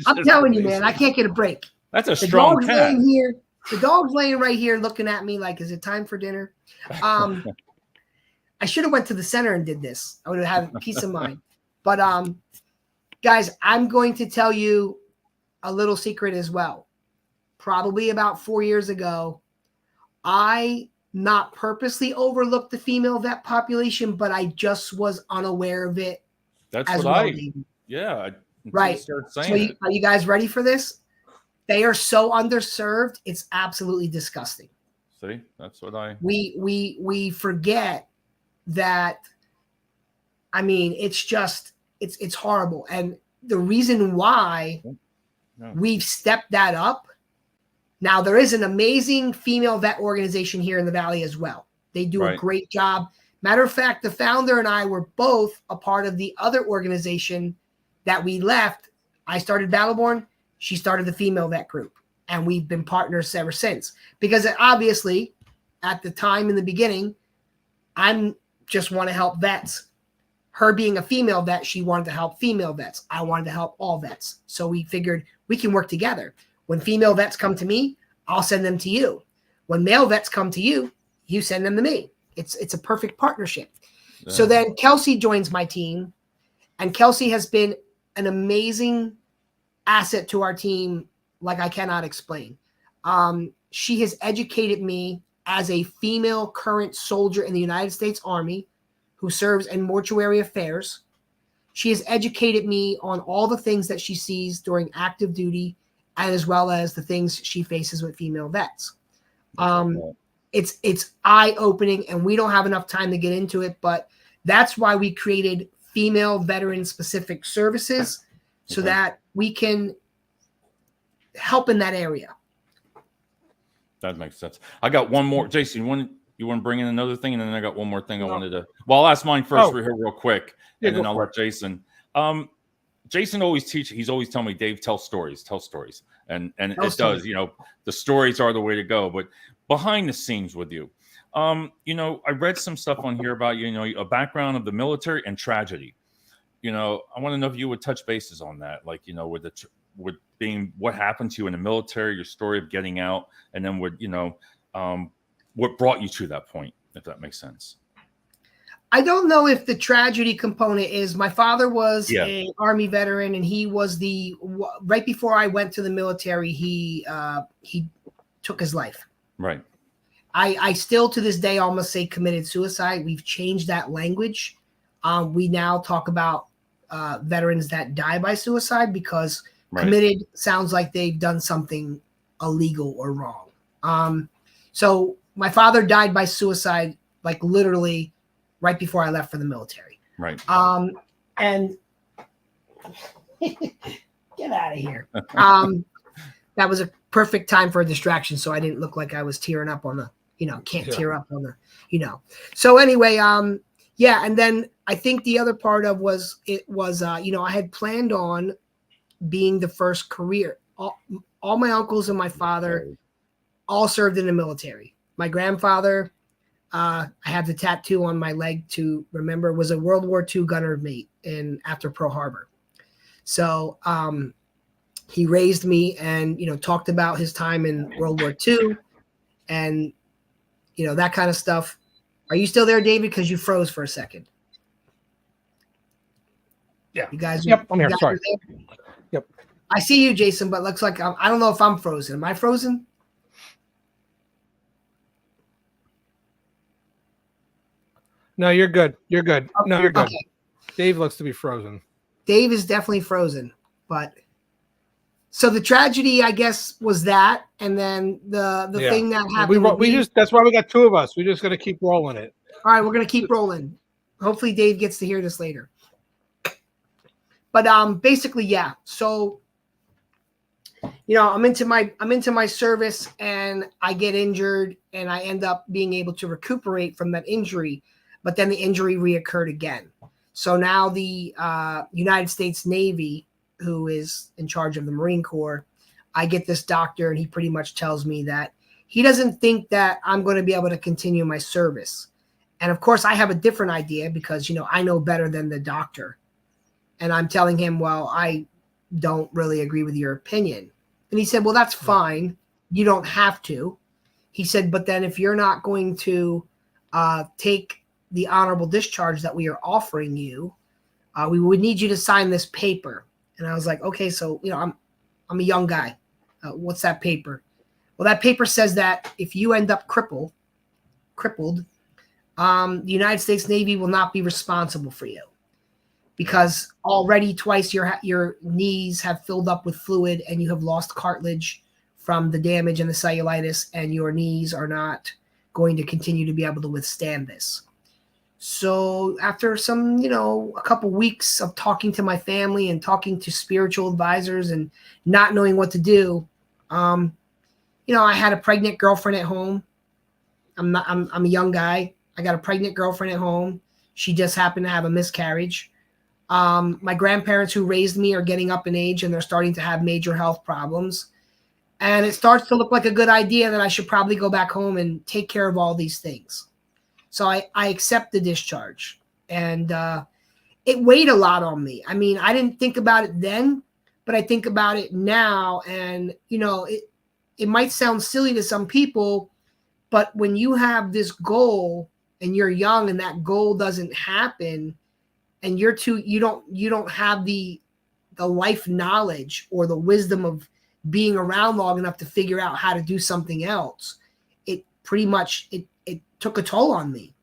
I'm telling you, man, I can't get a break. That's a strong cat. The dog's laying right here looking at me like, is it time for dinner? I should have went to the center and did this. I would have had peace of mind. But guys, I'm going to tell you a little secret as well. Probably about 4 years ago, I not purposely overlooked the female vet population, but I just was unaware of it. That's as what well, right. So are you guys ready for this? They are so underserved. It's absolutely disgusting. See, that's what we forget that, I mean, it's just, it's horrible. And the reason why we've stepped that up, now there is an amazing female vet organization here in the Valley as well. They do a great job. Matter of fact, the founder and I were both a part of the other organization that we left. I started Battle Borne. She started the female vet group, and we've been partners ever since. Because obviously, at the time in the beginning, I'm just want to help vets. Her being a female vet, she wanted to help female vets. I wanted to help all vets. So we figured we can work together. When female vets come to me, I'll send them to you. When male vets come to you, you send them to me. It's a perfect partnership. Yeah. So then Kelsey joins my team, and Kelsey has been an amazing asset to our team like I cannot explain. She has educated me as a female current soldier in the United States Army who serves in mortuary affairs. She has educated me on all the things that she sees during active duty, and as well as the things she faces with female vets. It's eye-opening, and we don't have enough time to get into it, but that's why we created female veteran-specific services so that we can help in that area. That makes sense. I got one more. Jason, you want to bring in another thing? And then I got one more thing I wanted to... Well, I'll ask mine first here real quick, and then I'll let Jason... Jason always teaches. He's always telling me, Dave, tell stories. And it does, the stories are the way to go. But behind the scenes with you, I read some stuff on here about, a background of the military and tragedy. I want to know if you would touch bases on that. Like, with being what happened to you in the military, your story of getting out, and then what brought you to that point, if that makes sense. I don't know if the tragedy component is, my father was an Army veteran, and he was right before I went to the military, he took his life. Right. I still to this day almost say committed suicide. We've changed that language. We now talk about veterans that die by suicide because committed sounds like they've done something illegal or wrong. So my father died by suicide, like literally right before I left for the military. Right. And get out of here. That was a perfect time for a distraction, so I didn't look like I was tearing up on the, tear up on the, So anyway, and then I think the other part of I had planned on being the first career. All my uncles and my father all served in the military. My grandfather, I have the tattoo on my leg to remember, was a World War II gunner mate after Pearl Harbor. So he raised me and, talked about his time in World War II and, that kind of stuff. Are you still there, David? Because you froze for a second. Yeah. You guys. Yep, I'm here. Sorry. Yep. I see you, Jason, but it looks like I don't know if I'm frozen. Am I frozen? No, you're good. You're good. Okay. No, you're good. Okay. Dave looks to be frozen. Dave is definitely frozen, but so the tragedy, I guess, was that, and then the thing that happened. That's why we got two of us. We just got to keep rolling it. All right, we're gonna keep rolling. Hopefully, Dave gets to hear this later. But basically, yeah. So, I'm into my service, and I get injured, and I end up being able to recuperate from that injury. But then the injury reoccurred again. So now the United States Navy, who is in charge of the Marine Corps, I get this doctor, and he pretty much tells me that he doesn't think that I'm going to be able to continue my service. And of course, I have a different idea because, I know better than the doctor. And I'm telling him, well, I don't really agree with your opinion. And he said, well, that's fine. You don't have to. He said, but then if you're not going to take the honorable discharge that we are offering you, we would need you to sign this paper. And I was like, okay, so, I'm a young guy. What's that paper? Well, that paper says that if you end up crippled, the United States Navy will not be responsible for you because already twice your knees have filled up with fluid and you have lost cartilage from the damage and the cellulitis, and your knees are not going to continue to be able to withstand this. So after some, a couple weeks of talking to my family and talking to spiritual advisors and not knowing what to do, I had a pregnant girlfriend at home. I'm a young guy. I got a pregnant girlfriend at home. She just happened to have a miscarriage. My grandparents who raised me are getting up in age and they're starting to have major health problems. And it starts to look like a good idea that I should probably go back home and take care of all these things. So I accept the discharge. And it weighed a lot on me. I mean, I didn't think about it then, but I think about it now. And, it might sound silly to some people, but when you have this goal and you're young and that goal doesn't happen and you don't have the life knowledge or the wisdom of being around long enough to figure out how to do something else, it pretty much, it took a toll on me.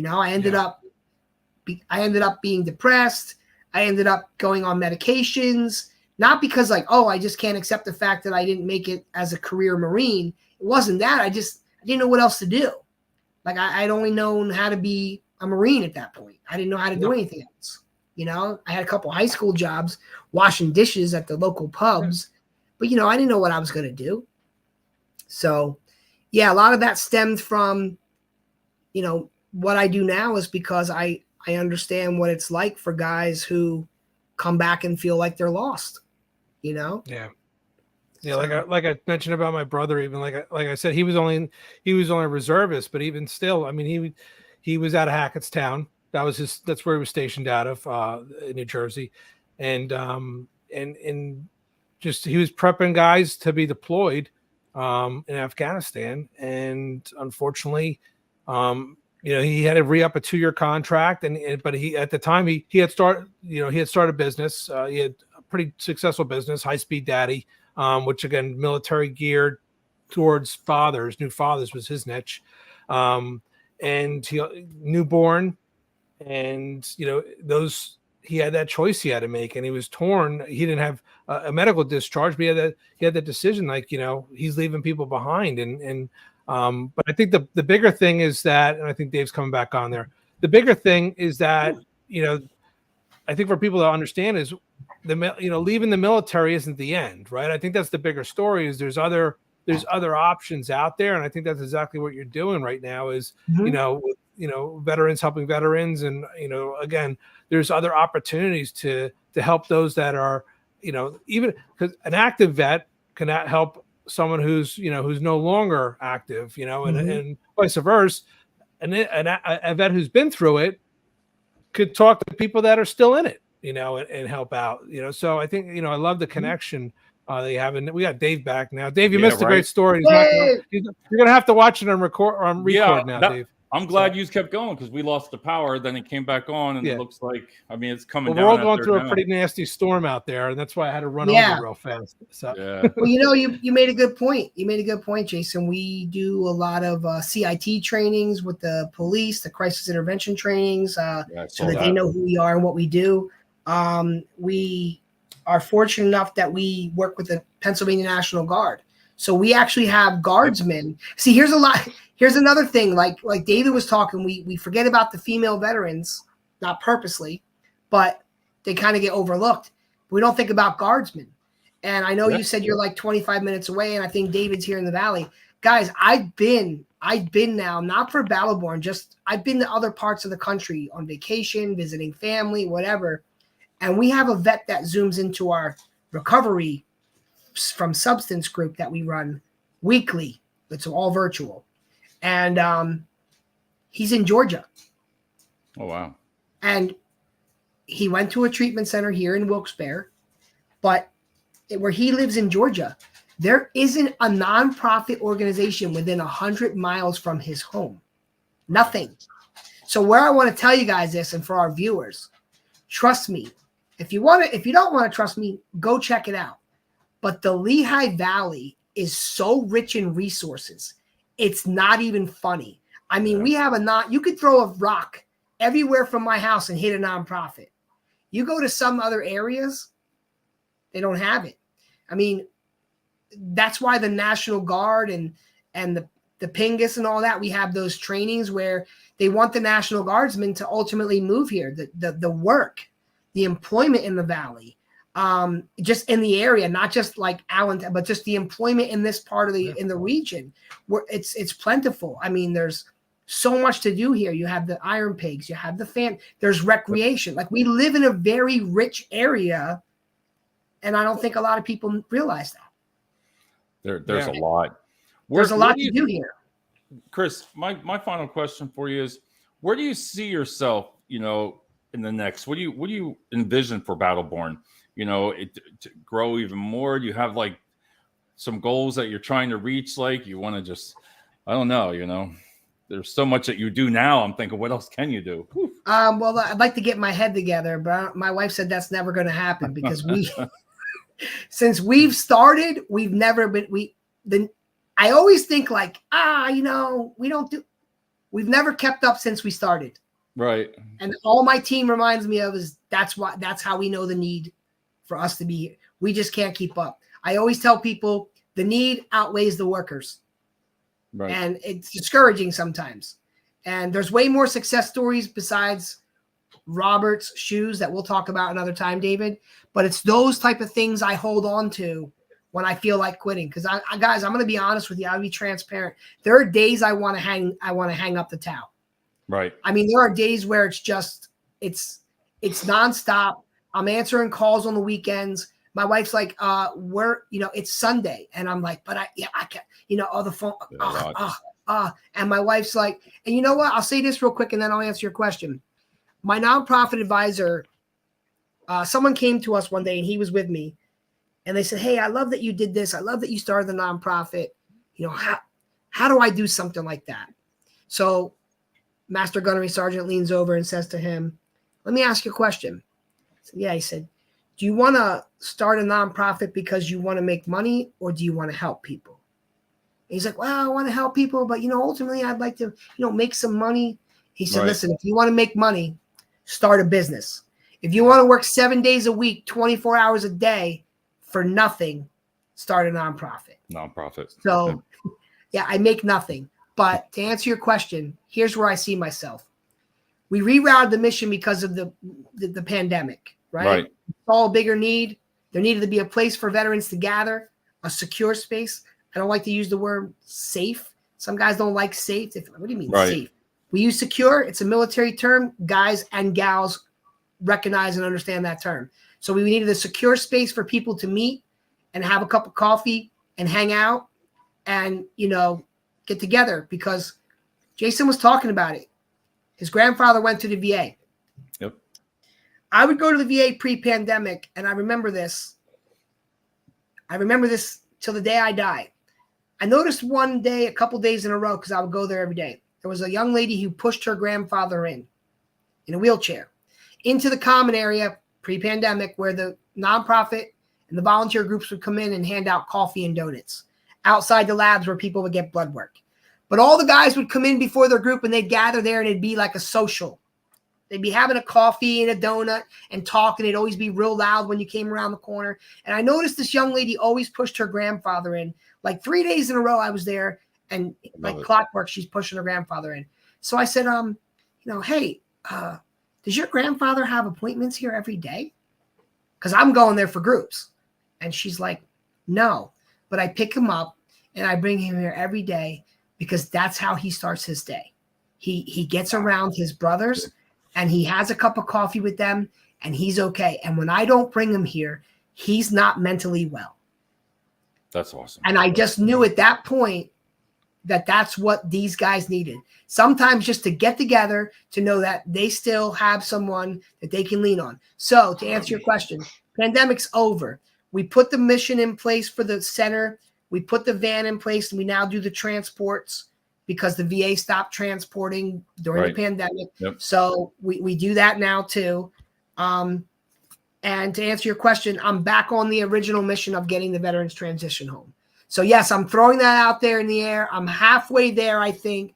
I ended up being depressed. I ended up going on medications, not because I just can't accept the fact that I didn't make it as a career Marine. It wasn't that. I didn't know what else to do. I'd only known how to be a Marine at that point. I didn't know how to do anything else. I had a couple high school jobs washing dishes at the local pubs, but I didn't know what I was going to do. So yeah, a lot of that stemmed from, what I do now is because I understand what it's like for guys who come back and feel like they're lost, Yeah. Yeah, like I mentioned about my brother, even like I said, he was only a reservist, but even still, I mean, he was out of Hackettstown. That's where he was stationed out of, in New Jersey, and just he was prepping guys to be deployed in Afghanistan, and unfortunately, he had to re-up a 2-year contract, but he at the time he had started a business. He had a pretty successful business, High Speed Daddy. Which again, military geared towards new fathers was his niche. And he newborn, and he had that choice he had to make, and he was torn. He didn't have a medical discharge, but he had that decision, he's leaving people behind. But I think the bigger thing is that, and I think Dave's coming back on there. The bigger thing is that, I think for people to understand is leaving the military isn't the end, right? I think that's the bigger story. Is there's other options out there, and I think that's exactly what you're doing right now. Is veterans helping veterans, and again, there's other opportunities to help those that are even because an active vet can help someone who's no longer active, and vice versa. And a vet who's been through it could talk to people that are still in it, and help out, So I think, I love the connection that you have. And we got Dave back now. Dave, you missed a great story. You're going to have to watch it on record now, Dave. I'm glad you kept going because we lost the power. Then it came back on, and it looks like, it's coming down. We're all going through a pretty nasty storm out there, and that's why I had to run over real fast. So. Yeah. Well, you made a good point. You made a good point, Jason. We do a lot of CIT trainings with the police, the crisis intervention trainings, so that they know who we are and what we do. We are fortunate enough that we work with the Pennsylvania National Guard. So we actually have guardsmen. See, here's another thing. Like David was talking, we forget about the female veterans, not purposely, but they kind of get overlooked. We don't think about guardsmen. And I know you said you're like 25 minutes away, and I think David's here in the Valley. Guys, I've been now, not for Battle Borne, just I've been to other parts of the country on vacation, visiting family, whatever. And we have a vet that zooms into our recovery from substance group that we run weekly. It's all virtual. And he's in Georgia. Oh, wow. And he went to a treatment center here in Wilkes-Barre, but where he lives in Georgia, there isn't a nonprofit organization within 100 miles from his home. Nothing. So where I want to tell you guys this, and for our viewers, trust me, if you don't want to trust me, go check it out. But the Lehigh Valley is so rich in resources. It's not even funny. I mean, we have you could throw a rock everywhere from my house and hit a nonprofit. You go to some other areas, they don't have it. I mean, that's why the National Guard and the Pingus and all that, we have those trainings where They want the National Guardsmen to ultimately move here. The work, the employment in the Valley, just in the area, not just like Allentown, but just the employment in this part of in the region where it's plentiful. I mean, there's so much to do here. You have the Iron Pigs, you have there's recreation. Like, we live in a very rich area, and I don't think a lot of people realize that. There's a lot. There's a lot to do here. Chris, my final question for you is, where do you see yourself, in the next, what do you envision for Battle Borne? To grow even more? Do you have like some goals that you're trying to reach? Like, you want to just, I don't know, there's so much that you do now. I'm thinking, what else can you do? Well, I'd like to get my head together, but my wife said that's never going to happen because since we've started, we've never been, I always think like, we've never kept up since we started. Right. And all my team reminds me of is that's how we know the need for us to be here. We just can't keep up. I always tell people the need outweighs the workers. Right. And it's discouraging sometimes. And there's way more success stories besides Robert's shoes that we'll talk about another time, David. But it's those type of things I hold on to when I feel like quitting. Because guys, I'm going to be honest with you. I'll be transparent. There are days I want to hang up the towel. Right. I mean, there are days where it's nonstop. I'm answering calls on the weekends. My wife's like, it's Sunday. And I'm like, but I can't, the phone. And my wife's like, and you know what? I'll say this real quick and then I'll answer your question. My nonprofit advisor, someone came to us one day and he was with me and they said, hey, I love that you did this. I love that you started the nonprofit. How do I do something like that? So Master Gunnery Sergeant leans over and says to him, let me ask you a question. I said, yeah, he said, do you want to start a nonprofit because you want to make money or do you want to help people? And he's like, well, I want to help people, but, ultimately I'd like to, make some money. He said, listen, if you want to make money, start a business. If you want to work 7 days a week, 24 hours a day for nothing, start a nonprofit. So, yeah, I make nothing. But to answer your question, here's where I see myself. We rerouted the mission because of the pandemic, right? Saw a bigger need. There needed to be a place for veterans to gather, a secure space. I don't like to use the word safe. Some guys don't like safe. What do you mean safe? We use secure. It's a military term. Guys and gals recognize and understand that term. So we needed a secure space for people to meet and have a cup of coffee and hang out and, get together, because Jason was talking about it. His grandfather went to the VA. Yep. I would go to the VA pre-pandemic, and I remember this. Till the day I die. I noticed one day, a couple days in a row, because I would go there every day. There was a young lady who pushed her grandfather in a wheelchair into the common area pre-pandemic where the nonprofit and the volunteer groups would come in and hand out coffee and donuts outside the labs where people would get blood work. But all the guys would come in before their group and they'd gather there and it'd be like a social. They'd be having a coffee and a donut and talking. It'd always be real loud when you came around the corner. And I noticed this young lady always pushed her grandfather in. Like 3 days in a row I was there, and like clockwork, she's pushing her grandfather in. So I said, hey, does your grandfather have appointments here every day? Because I'm going there for groups. And she's like, no, but I pick him up and I bring him here every day because that's how he starts his day. He gets around his brothers and he has a cup of coffee with them and he's okay. And when I don't bring him here, he's not mentally well. That's awesome. And I just knew at that point that that's what these guys needed. Sometimes just to get together, to know that they still have someone that they can lean on. So to answer your question, pandemic's over. We put the mission in place for the center. We put the van in place, and we now do the transports because the VA stopped transporting during the pandemic. Yep. So we do that now too. And to answer your question, I'm back on the original mission of getting the veterans transition home. So yes, I'm throwing that out there in the air. I'm halfway there, I think.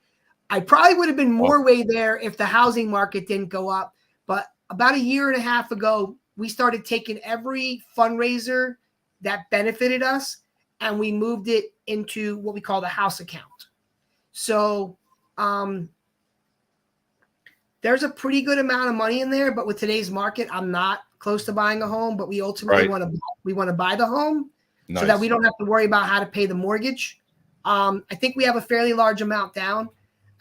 I probably would have been more way there if the housing market didn't go up. But about a year and a half ago, we started taking every fundraiser that benefited us and we moved it into what we call the house account. So there's a pretty good amount of money in there, but with today's market, I'm not close to buying a home, but we ultimately want to buy the home so that we don't have to worry about how to pay the mortgage. I think we have a fairly large amount down.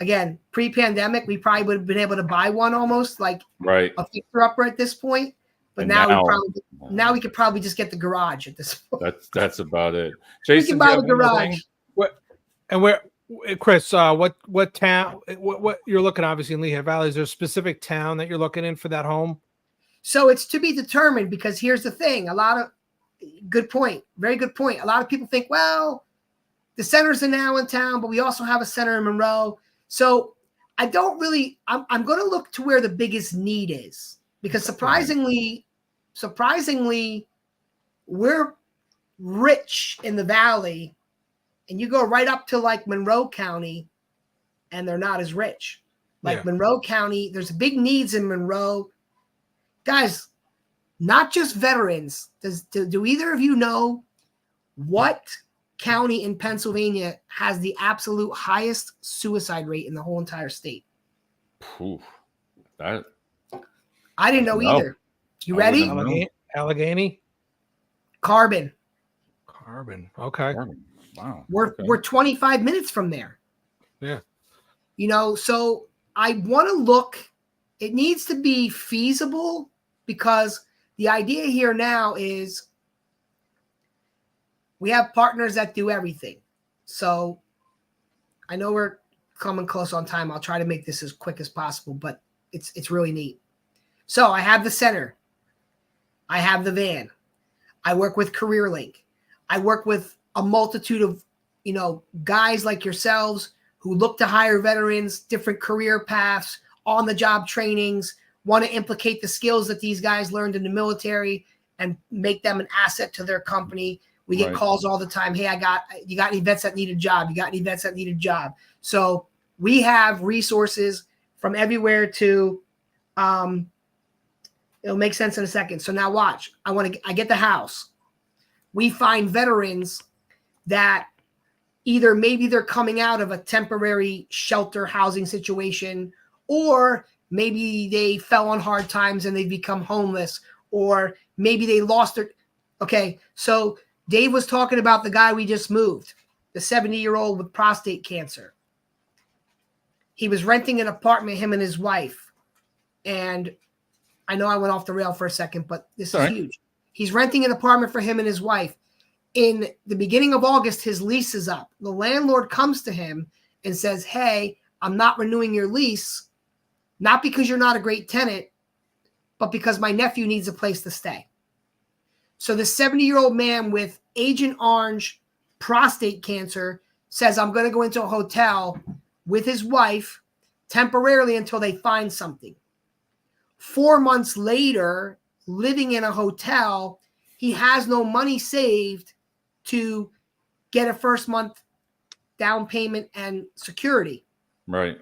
Again, pre-pandemic, we probably would have been able to buy one almost like a fixer-upper at this point. But now we could probably just get the garage at this point. That's about it. Jason, we can buy the garage. Chris, what town? What you're looking obviously in Lehigh Valley? Is there a specific town that you're looking in for that home? So it's to be determined, because here's the thing: good point, very good point. A lot of people think, well, the centers are now in town, but we also have a center in Monroe. So I don't really. I'm going to look to where the biggest need is, because surprisingly, we're rich in the Valley. And you go right up to like Monroe County, and they're not as rich. Monroe County, there's big needs in Monroe. Guys, not just veterans. Do either of you know what county in Pennsylvania has the absolute highest suicide rate in the whole entire state? I didn't know either. You ready? Allegheny? Carbon. Okay. Wow. We're 25 minutes from there. Yeah. So I want to look, it needs to be feasible, because the idea here now is we have partners that do everything. So I know we're coming close on time. I'll try to make this as quick as possible, but it's really neat. So I have the center. I have the van. I work with CareerLink. I work with a multitude of, guys like yourselves who look to hire veterans, different career paths, on-the-job trainings, want to implicate the skills that these guys learned in the military and make them an asset to their company. We get calls all the time. Hey, you got any vets that need a job? You got any vets that need a job? So we have resources from everywhere to, it'll make sense in a second. So now watch, I get the house. We find veterans that either maybe they're coming out of a temporary shelter housing situation, or maybe they fell on hard times and they become homeless, or maybe they lost their. Okay, so Dave was talking about the guy we just moved, the 70-year-old with prostate cancer. He was renting an apartment, him and his wife. And I know I went off the rail for a second, but this is huge. He's renting an apartment for him and his wife. In the beginning of August, his lease is up. The landlord comes to him and says, hey, I'm not renewing your lease, not because you're not a great tenant, but because my nephew needs a place to stay. So the 70-year-old man with Agent Orange prostate cancer says, I'm going to go into a hotel with his wife temporarily until they find something. 4 months later, living in a hotel, he has no money saved to get a first month down payment and security. Right.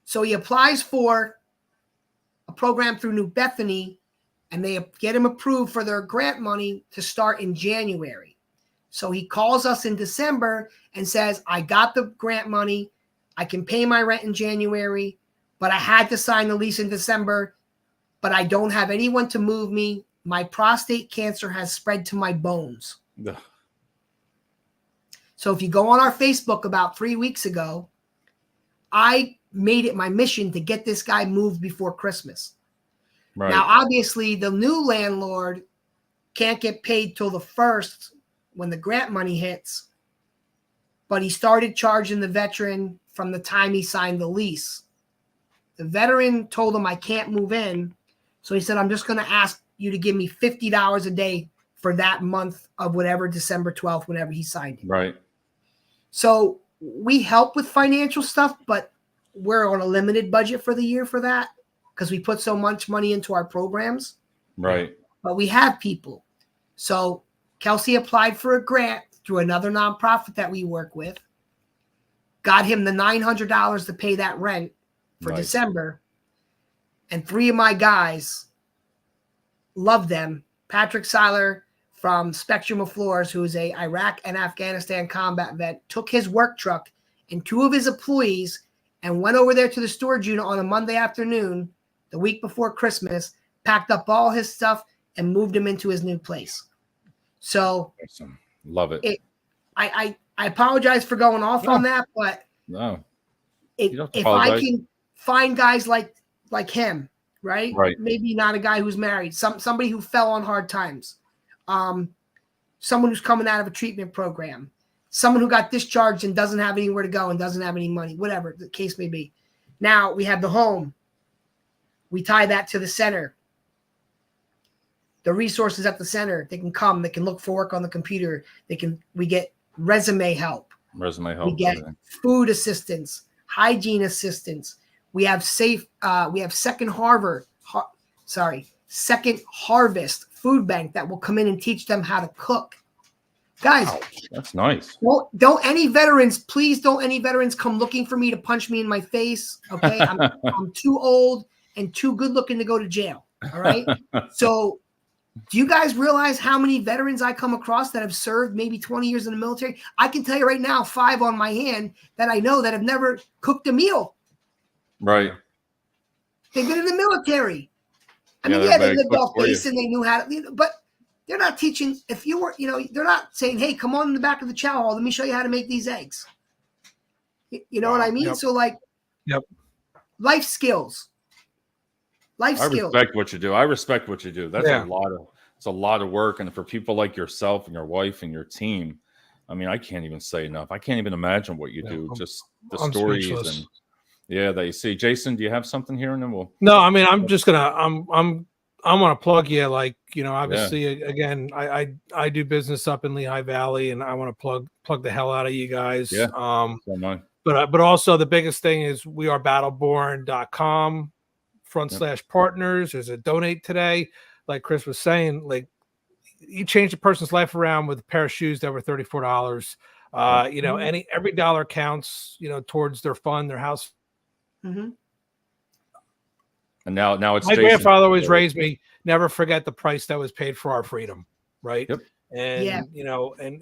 So he applies for a program through New Bethany, and they get him approved for their grant money to start in January. So he calls us in December and says, I got the grant money. I can pay my rent in January, but I had to sign the lease in December, but I don't have anyone to move me. My prostate cancer has spread to my bones. Ugh. So if you go on our Facebook about 3 weeks ago, I made it my mission to get this guy moved before Christmas. Right. Now, obviously, the new landlord can't get paid till the 1st when the grant money hits, but he started charging the veteran from the time he signed the lease. The veteran told him, I can't move in. So he said, I'm just going to ask you to give me $50 a day for that month of whatever, December 12th, whenever he signed it. Right. So we help with financial stuff, but we're on a limited budget for the year for that because we put so much money into our programs. Right. But we have people. So Kelsey applied for a grant through another nonprofit that we work with, got him the $900 to pay that rent for December. And 3 of my guys, love them. Patrick Seiler from Spectrum of Floors, who is a Iraq and Afghanistan combat vet, took his work truck and 2 of his employees and went over there to the storage unit on a Monday afternoon, the week before Christmas, packed up all his stuff and moved him into his new place. So awesome. Love it. I apologize for going off on that, but no, if I can find guys like him, right? Maybe not a guy who's married, somebody who fell on hard times, someone who's coming out of a treatment program, someone who got discharged and doesn't have anywhere to go and doesn't have any money, whatever the case may be. Now we have the home. We tie that to the center. The resources at the center, they can come, they can look for work on the computer. We get resume help. We get food assistance, hygiene assistance. We have second harvest food bank that will come in and teach them how to cook. Guys, that's nice. Don't any veterans come looking for me to punch me in my face. Okay. I'm too old and too good looking to go to jail. All right. So do you guys realize how many veterans I come across that have served maybe 20 years in the military? I can tell you right now, 5 on my hand that I know that have never cooked a meal. Right. They've been in the military. I mean, they lived off base and they knew how to, but they're not teaching. If you were, they're not saying, hey, come on in the back of the chow hall. Let me show you how to make these eggs. You know what I mean? Yep. So life skills. I respect what you do. That's a lot of work. And for people like yourself and your wife and your team, I mean, I can't even say enough. I can't even imagine what you do. Just the stories speechless. And that you see. Jason, do you have something here? And then we'll. No, I mean, I'm just gonna. I'm gonna plug you. Like, obviously, again, I do business up in Lehigh Valley, and I want to plug the hell out of you guys. Yeah. But also the biggest thing is we are battleborne.com/partners. There's a donate today. Like Chris was saying, like you change a person's life around with a pair of shoes that were $34. Every dollar counts, towards their fund, their house. Mm-hmm. And now it's my grandfather always raised me, never forget the price that was paid for our freedom. Right. Yep. And,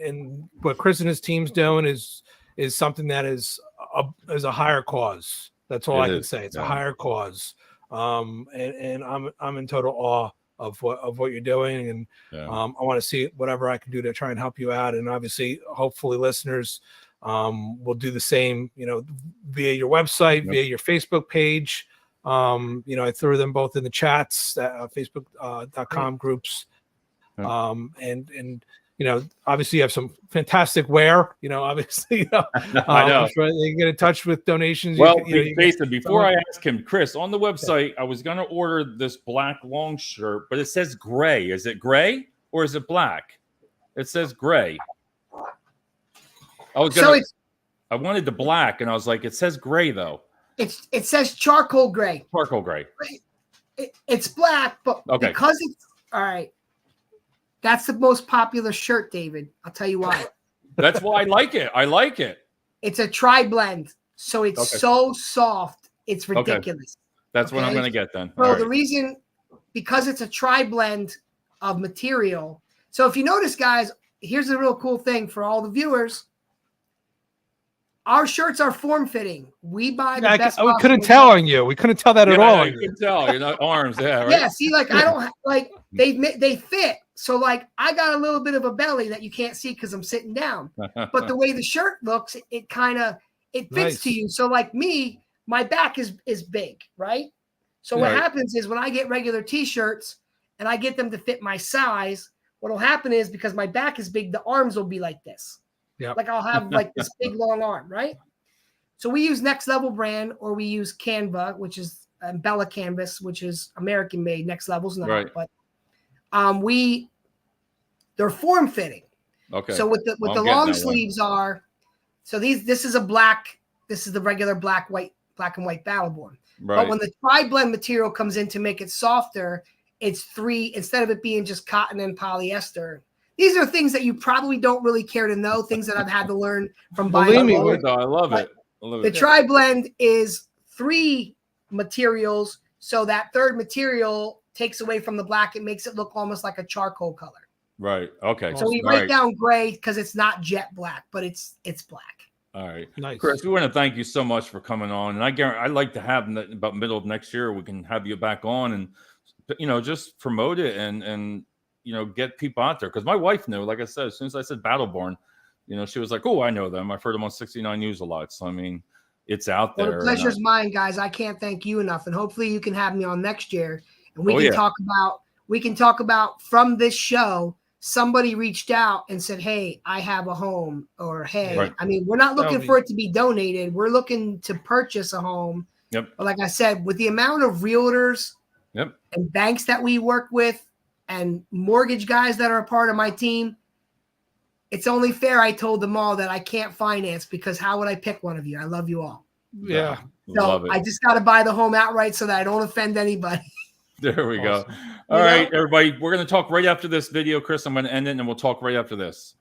and what Chris and his team's doing is something that is a higher cause. That's all I can say. It's a higher cause. And I'm in total awe of what you're doing. And I want to see whatever I can do to try and help you out. And obviously, hopefully listeners will do the same, via your website, via your Facebook page. I threw them both in the chats, Facebook.com groups. And obviously you have some fantastic wear, obviously, I know. Sure they get in touch with donations. Well, Jason, before I ask him, Chris, on the website, I was going to order this black long shirt, but it says gray. Is it gray or is it black? It says gray. I wanted the black, and I was like, it says gray though. It says charcoal gray. Charcoal gray. It's black, but because it's all right. That's the most popular shirt, David. I'll tell you why. That's why I like it. It's a tri-blend, so it's so soft. It's ridiculous. That's what I'm going to get then. So the reason, because it's a tri-blend of material. So if you notice, guys, here's a real cool thing for all the viewers. Our shirts are form-fitting. We buy the best. We couldn't tell on you. We couldn't tell that at all. You can tell. You're not arms. Yeah, right. Yeah. See, I don't they fit. So I got a little bit of a belly that you can't see because I'm sitting down. But the way the shirt looks, it fits to you. So me, my back is big, right? So what happens is when I get regular T-shirts and I get them to fit my size, what will happen is because my back is big, the arms will be like this. Yeah. I'll have this big long arm, right? So we use Next Level brand, or we use Canva, which is Bella Canvas, which is American made. Next Level's not, but they're form fitting. Okay. So what the long sleeves are, so this is the regular black and white Battle Borne. Right. But when the tri-blend material comes in to make it softer, it's 3 instead of it being just cotton and polyester. These are things that you probably don't really care to know, things that I've had to learn from buying. Believe me, I love it. The tri-blend is 3 materials, so that third material takes away from the black. It makes it look almost like a charcoal color. Right. Okay. So we write down gray because it's not jet black, but it's black. All right, Nice. Chris, we want to thank you so much for coming on, and I guarantee I'd like to have about middle of next year we can have you back on and just promote it and get people out there, because my wife knew, like I said, as soon as I said Battle Borne, she was like, oh, I know them. I've heard them on 69 News a lot. So I mean, it's out there. Well, the pleasure's mine, guys. I can't thank you enough, and hopefully you can have me on next year, and we can talk about from this show. Somebody reached out and said, hey, I have a home, or hey, right. I mean, we're not looking for it to be donated. We're looking to purchase a home. Yep. But like I said, with the amount of realtors yep. and banks that we work with and mortgage guys that are a part of my team, it's only fair. I told them all that I can't finance, because how would I pick one of you? I love you all. Yeah. So I just got to buy the home outright so that I don't offend anybody. There we go. All right, everybody. We're going to talk right after this video, Chris. I'm going to end it, and we'll talk right after this.